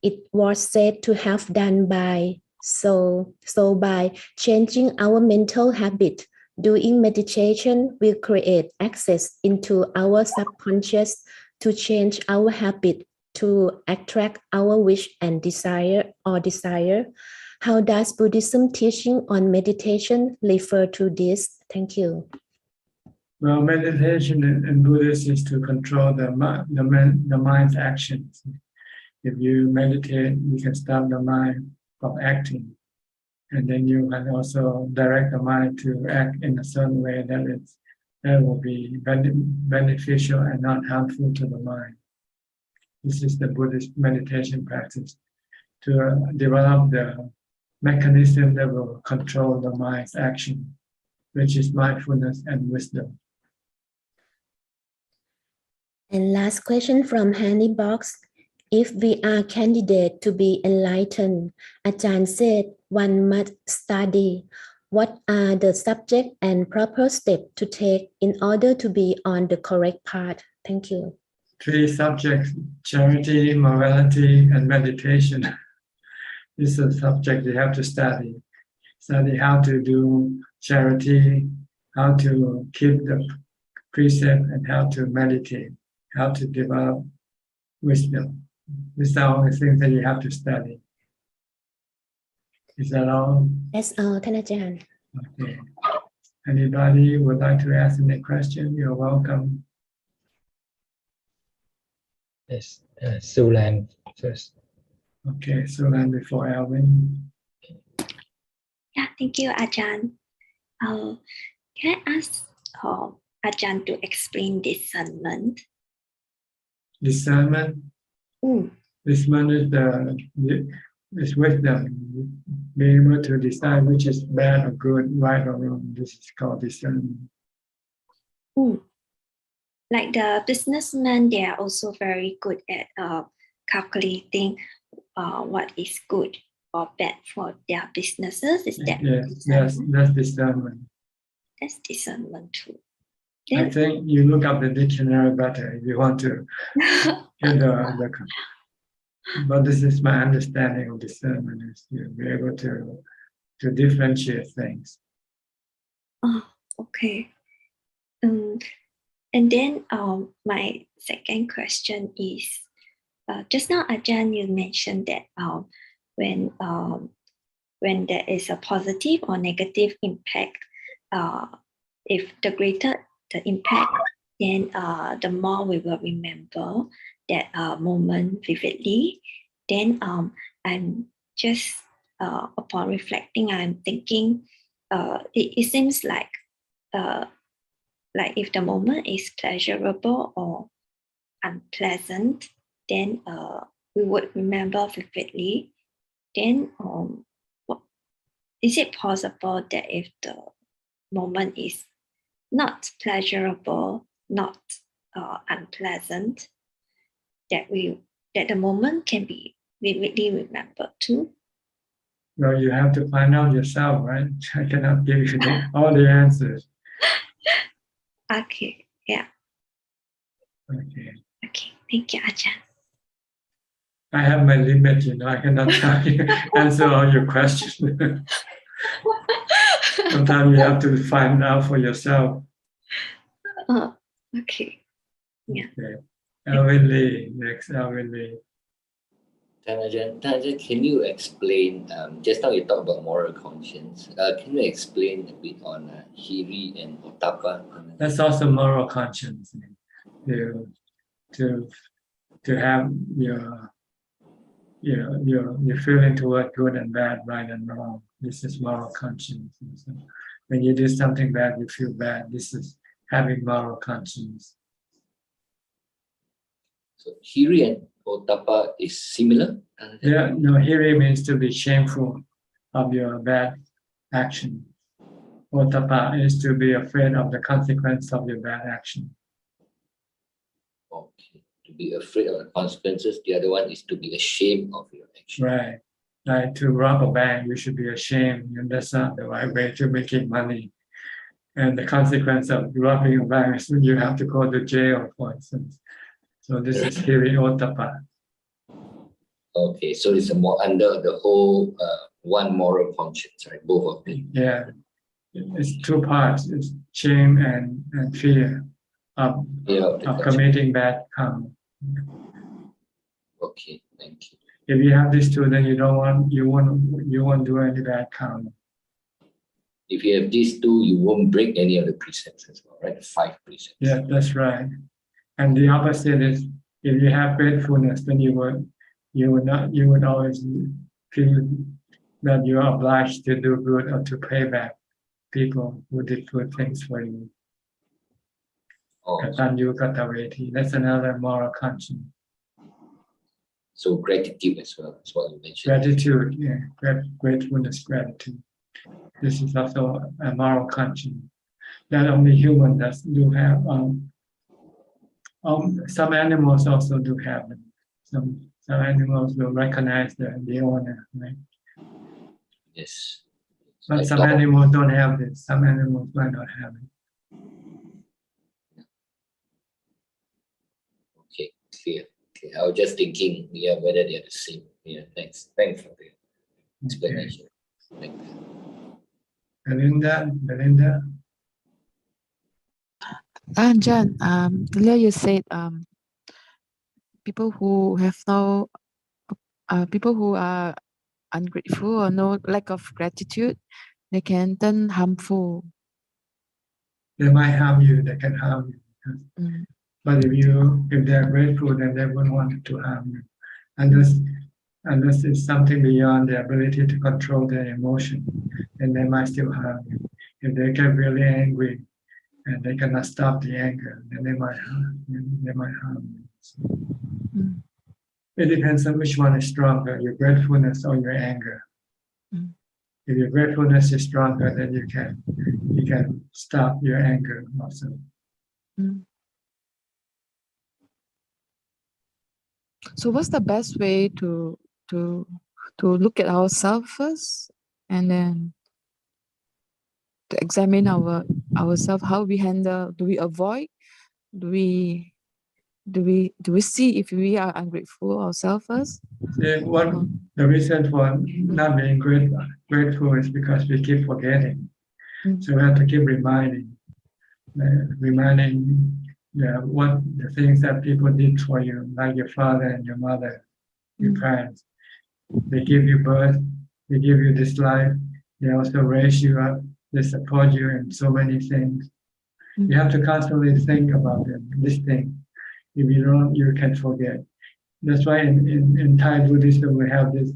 It was said to have done by so by changing our mental habit, doing meditation will create access into our subconscious to change our habit to attract our wish and desire. How does Buddhism teaching on meditation refer to this? Thank you. Well, meditation in Buddhism is to control the mind's actions. If you meditate, you can stop the mind from acting. And then you can also direct the mind to act in a certain way that will be beneficial and not harmful to the mind. This is the Buddhist meditation practice, to develop the mechanism that will control the mind's action, which is mindfulness and wisdom. And last question from Handy Box. If we are candidate to be enlightened, Ajahn said one must study. What are the subject and proper steps to take in order to be on the correct path? Thank you. 3 subjects: charity, morality, and meditation. This is a subject you have to study. Study how to do charity, how to keep the precept, and how to meditate, how to develop wisdom. These are all the things that you have to study. Is that all? That's all,ท่านอาจารย์ Okay. Anybody would like to ask any question? You're welcome. Yes, Sulan first. Okay, so then before Alvin. Yeah, thank you, Ajahn. Can I ask Ajahn to explain discernment? Discernment? Discernment is wisdom. Being able to decide which is bad or good, right or wrong. This is called discernment. Like the businessmen, they are also very good at calculating what is good or bad for their businesses. Is that Yes, that's discernment. That's discernment too. I think you look up the dictionary better if you want to get the but this is my understanding of discernment, is to be able to differentiate things. Oh, okay. And then my second question is, just now Ajahn, you mentioned that when there is a positive or negative impact, if the greater the impact, then the more we will remember that moment vividly. Then I'm just upon reflecting, I'm thinking it seems like if the moment is pleasurable or unpleasant, then we would remember vividly. Then is it possible that if the moment is not pleasurable, not unpleasant, that the moment can be vividly remembered too? Well, you have to find out yourself, right? I cannot give you all the answers. Okay, yeah. Okay. Okay, thank you, Ajahn. I have my limit, I cannot tell you, answer all your questions. Sometimes you have to find out for yourself. Okay. Yeah. Okay. Alvin Lee, next, Alvin Lee. Ajahn, can you explain, just now you talked about moral conscience, can you explain a bit on Hiri and Ottappa? That's also moral conscience, to have your feeling toward good and bad, right and wrong. This is moral conscience. So when you do something bad, you feel bad. This is having moral conscience. So Hiri and Ottappa is similar? Yeah, no, Hiri means to be shameful of your bad action. Ottappa is to be afraid of the consequence of your bad action. Okay, to be afraid of the consequences. The other one is to be ashamed of your action. Right. Like to rob a bank, you should be ashamed, and that's not the right way to making money. And the consequence of robbing a bank is you have to go to jail, for instance. So this is Hiri Ottappa. Okay, so it's more under the whole one moral conscience, right? Both of them. Yeah, it's 2 parts. It's shame and fear of committing bad karma. Okay, thank you. If you have these 2, then you won't do any bad karma. If you have these 2, you won't break any of the precepts as well, right? 5 precepts. Yeah, that's right. And the opposite is, if you have gratefulness, then you you would always feel that you are obliged to do good or to pay back people who did good things for you. Katanyu Kataveti. That's another moral conscience. So gratitude as well, is what you mentioned. Gratitude, yeah, gratefulness, gratitude. This is also a moral conscience that only humans do have. Some animals also do have it. Some animals will recognize the owner, right? Yes. But Like some dog. animals don't have this. Some animals might not have it. Okay, clear. Okay, I was just thinking, yeah, whether they're the same. Yeah, thanks for the explanation. Thanks. Belinda. Ajahn, earlier you said people who have no people who are ungrateful or no lack of gratitude, they can turn harmful. They might harm you. They can harm you. But if they are grateful, then they won't want to harm you, unless it's something beyond their ability to control their emotion, then they might still harm you. If they get really angry and they cannot stop the anger, then they might harm you. It depends on which one is stronger, your gratefulness or your anger. If your gratefulness is stronger, then you can stop your anger also. So what's the best way to look at ourselves first, and then to examine ourselves, how we handle? Do we avoid? Do we see if we are ungrateful ourselves first? The reason for not being grateful is because we keep forgetting. So we have to keep reminding what the things that people did for you, like your father and your mother, your parents. They give you birth, they give you this life, they also raise you up, they support you in so many things. You have to constantly think about them, this thing. If you don't, you can forget. That's why in Thai Buddhism we have this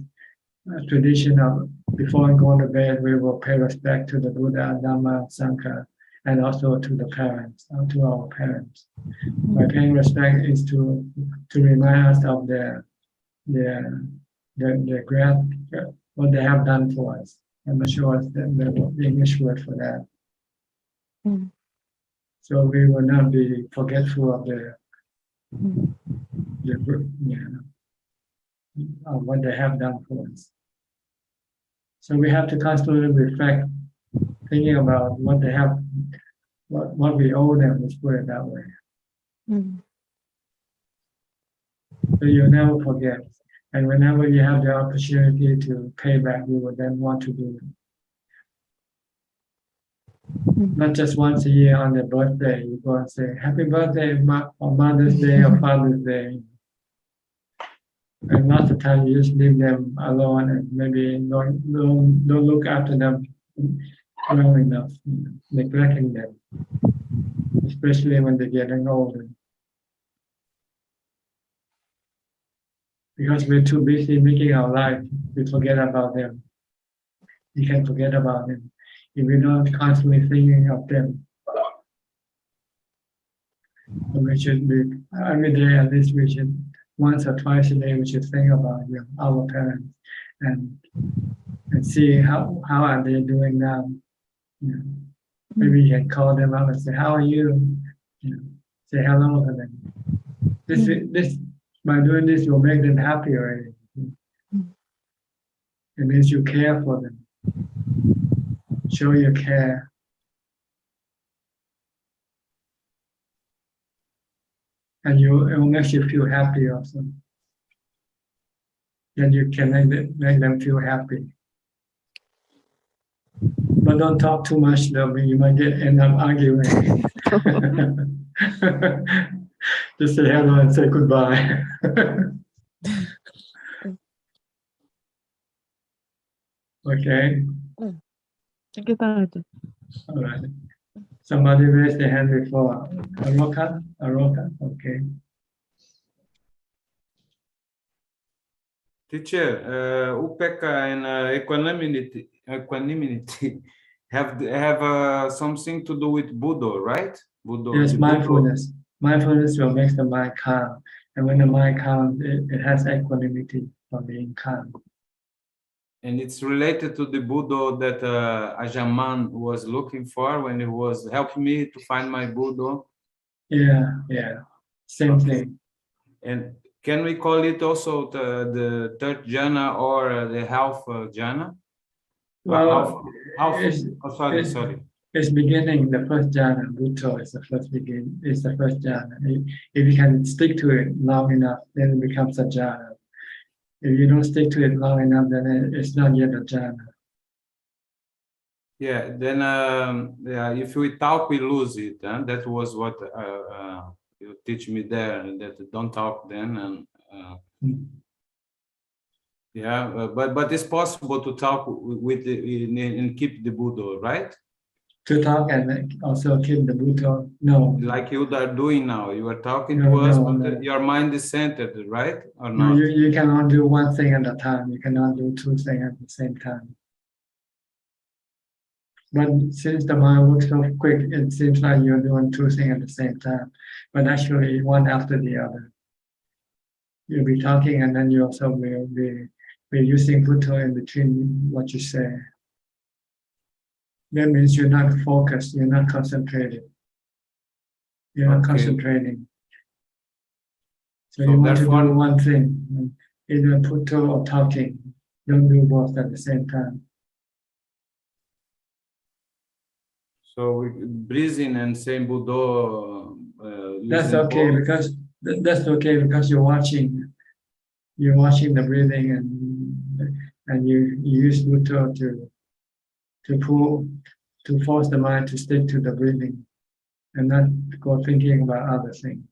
tradition of before going to bed we will pay respect to the Buddha, Dhamma, Sangha, and also to the parents, to our parents. By paying respect is to remind us of their what they have done for us. I'm not sure what's the English word for that. So we will not be forgetful of of what they have done for us. So we have to constantly reflect, thinking about what they have, what we owe them. Let's put it that way. So you'll never forget, and whenever you have the opportunity to pay back, you will then want to do it. Not just once a year on their birthday, you go and say, happy birthday, or Mother's Day or Father's Day. And lots of times you just leave them alone and maybe don't look after them well enough, neglecting them, especially when they're getting older. Because we're too busy making our life, we forget about them. You can forget about them if we're not constantly thinking of them. So we should be every day, at least we should once or twice a day we should think about our parents and see how are they doing now. Maybe you can call them up and say, how are you? Say hello to them. This by doing this will make them happy already. It means you care for them. Show your care. And it will make you feel happy also. Then you can make them feel happy. But don't talk too much though, you might end up arguing. Just say hello and say goodbye. Okay. Thank you, Ajahn. All right. Somebody raised their hand before. Aroka? Okay. Teacher, upeka and equanimity have something to do with Buddha, right? Buddha. Yes, the Buddha. mindfulness. Mindfulness will make the mind calm. And when the mind calm, it has equanimity for being calm. And it's related to the Buddha that Ajaan was looking for when he was helping me to find my Buddha. Yeah. Same thing. And can we call it also the third jhana or the half jhana? Well, Sorry. It's beginning, the first jhana, Buddha is the first jhana. If you can stick to it long enough, then it becomes a jhana. If you don't stick to it long enough, then it's not yet a jhana. Yeah, then if we talk, we lose it. Huh? That was what you teach me there, that don't talk then. And but it's possible to talk with and keep the Buddha, right? To talk and also keep the Buddha, no. Like you are doing now, you are talking to us, but your mind is centered, right? Or No, not? you cannot do one thing at a time. You cannot do two things at the same time. But since the mind works so quick, it seems like you're doing two things at the same time, but actually one after the other. You'll be talking and then you also will be using Buddha in between what you say. That means you're not focused, you're not concentrated. You're not concentrating. So you want to do one thing, either Buddha or talking. Don't do both at the same time. So we breathing and saying Buddha. That's okay because you're watching the breathing and you use Buddha to force the mind to stick to the breathing and not go thinking about other things.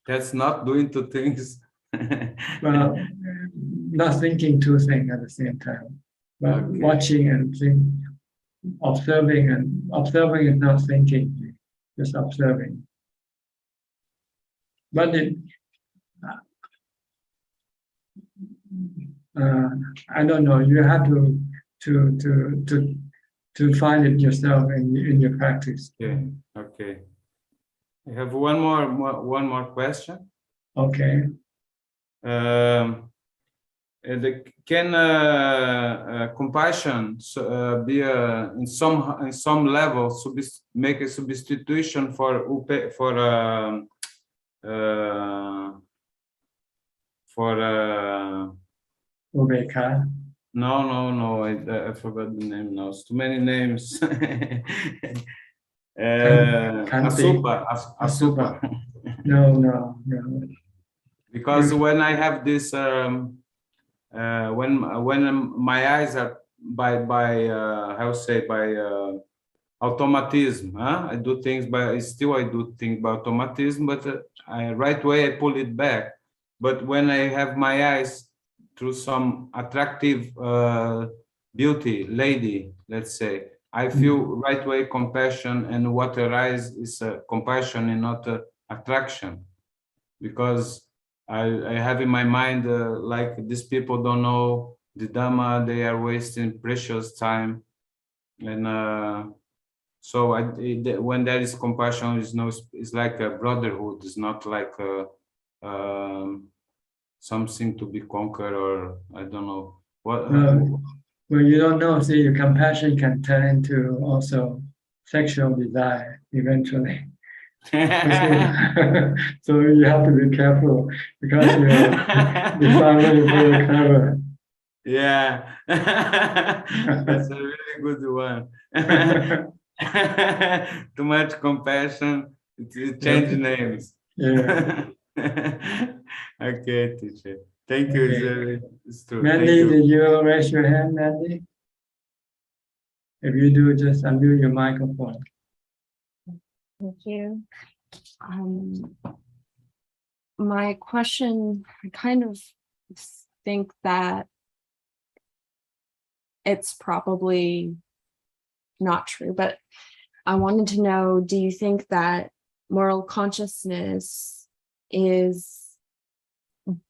That's not doing two things. Well, not thinking two things at the same time, but watching and thinking, observing is not thinking, just observing. But I don't know. You have to find it yourself in your practice. Okay. I have one more question. Okay. Can compassion be in some level make a substitution for Ubeka? No. I forgot the name now. It's too many names. Asupa. No. Because when I have this, when my eyes are by automatism, I do things I do things by automatism, but right way I pull it back. But when I have my eyes through some attractive beauty, lady, let's say, I feel right way compassion, and what arises is compassion and not attraction, because I have in my mind like these people don't know the Dhamma, they are wasting precious time, and so when there is compassion, it's like a brotherhood. It's not like something to be conquered, or I don't know what. Well, you don't know. See, your compassion can turn into also sexual desire eventually. So you have to be careful because you family is very clever. Yeah, that's a really good one. Too much compassion, it changes names. Yeah. Okay, teacher. Thank you. It's true. Mandy, did you raise your hand, Mandy? If you do, just unmute your microphone. Thank you. My question, I kind of think that it's probably not true, but I wanted to know, do you think that moral consciousness is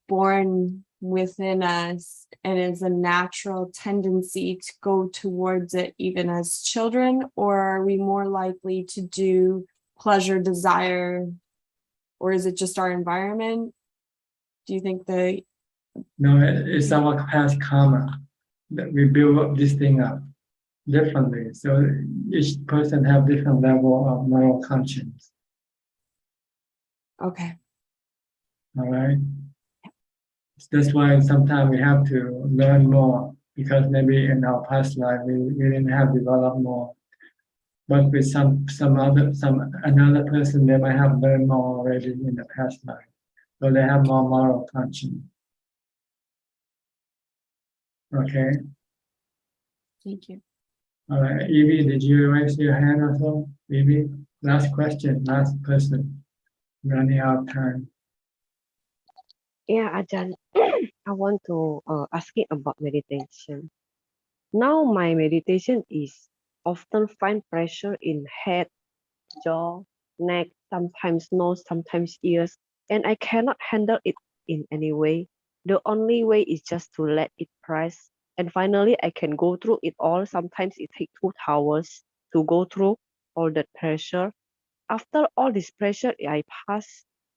born within us and is a natural tendency to go towards it even as children, or are we more likely to do pleasure, desire, or is it just our environment? Do you think No, it's our past karma that we build up this thing up differently. So each person have different level of moral conscience. Okay. All right. That's why sometimes we have to learn more, because maybe in our past life we didn't have developed more. But with another person, they might have learned more already in the past life, so they have more moral conscience. Okay. Thank you. All right, Evie, did you raise your hand or so? Evie, last question, last person. Running out of time. Yeah, Ajahn, I want to asking about meditation. Now my meditation is often find pressure in head, jaw, neck, sometimes nose, sometimes ears, and I cannot handle it in any way. The only way is just to let it press, and finally I can go through it all. Sometimes it takes 2 hours to go through all that pressure. After all this pressure I pass,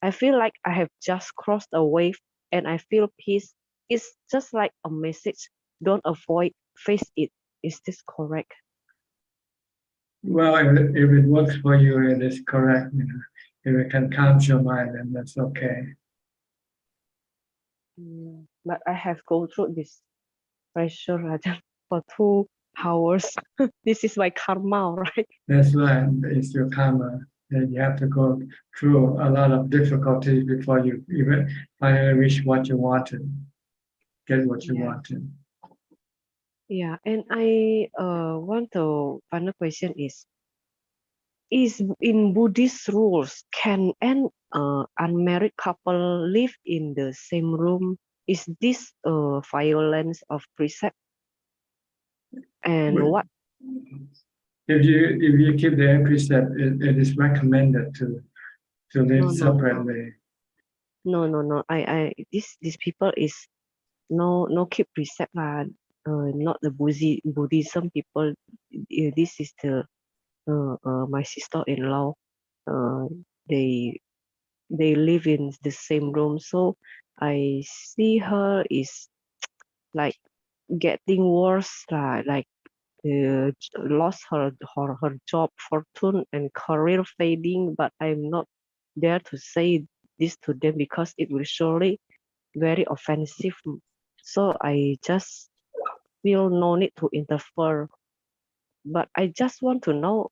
I feel like I have just crossed a wave and I feel peace. It's just like a message. Don't avoid, face it. Is this correct? Well, if it works for you, it is correct. You know, if it can calm your mind, then that's okay. But I have go through this pressure Ajahn, for 2 hours. This is my karma, right? That's right. It's your karma. Then you have to go through a lot of difficulties before you even finally reach what you wanted, get what you wanted. Yeah, and I want to final question is in Buddhist rules, can an unmarried couple live in the same room? Is this violence of precept? And what? If you keep the precept, it is recommended to live separately. No. I these people is no keep precept lah. Not the Buddhism people. This is the my sister-in-law. They live in the same room, so I see her is like getting worse, like lost her job, fortune, and career fading. But I'm not there to say this to them because it will surely very offensive. So I just feel no need to interfere. But I just want to know,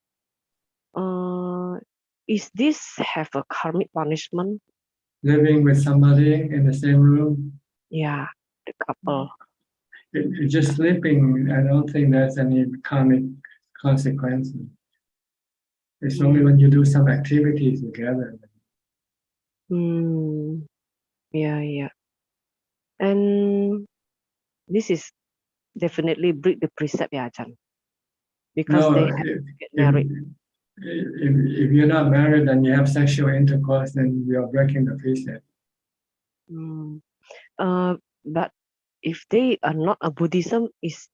is this have a karmic punishment? Living with somebody in the same room? Yeah, the couple. Just sleeping, I don't think there's any karmic consequences. It's only when you do some activities together. Yeah. And this is definitely break the precept, yeah, Ajahn. Because they have to get married. If you're not married and you have sexual intercourse, then you're breaking the precept. But if they are not a Buddhism, it's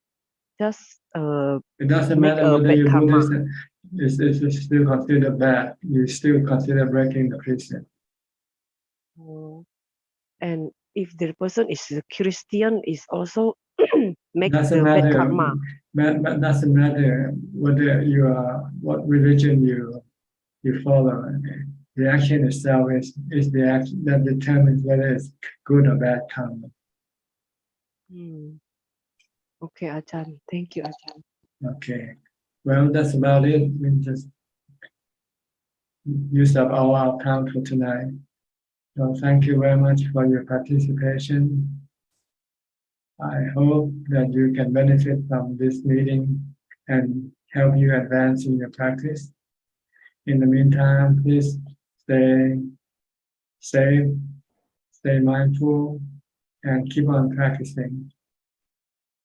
just it doesn't matter whether you're Buddhist, it's still considered bad. You still consider breaking the precept. And if the person is a Christian, is also make doesn't the matter. bad karma. But doesn't matter whether you are what religion you follow. The action itself is the action that determines whether it's good or bad karma. Okay, Ajahn. Thank you, Ajahn. Okay. Well, that's about it. We just used up all our time for tonight. So thank you very much for your participation. I hope that you can benefit from this meeting and help you advance in your practice. In the meantime, please stay safe, stay mindful, and keep on practicing.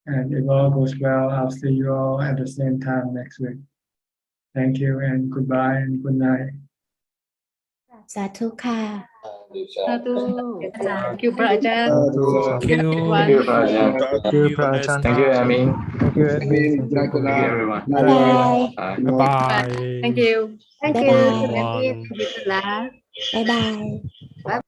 And if all goes well, I'll see you all at the same time next week. Thank you and goodbye and good night. สาธุค่ะ Thank you, Pak Ajahn. Thank you. Everyone. Thank you, Vanessa. Thank you, Amin. Thank you, Amin. Thank you, everyone. Bye bye. Bye. Thank you. Bye Thank bye. you. Everyone. Thank you, Tala. Bye bye. Bye.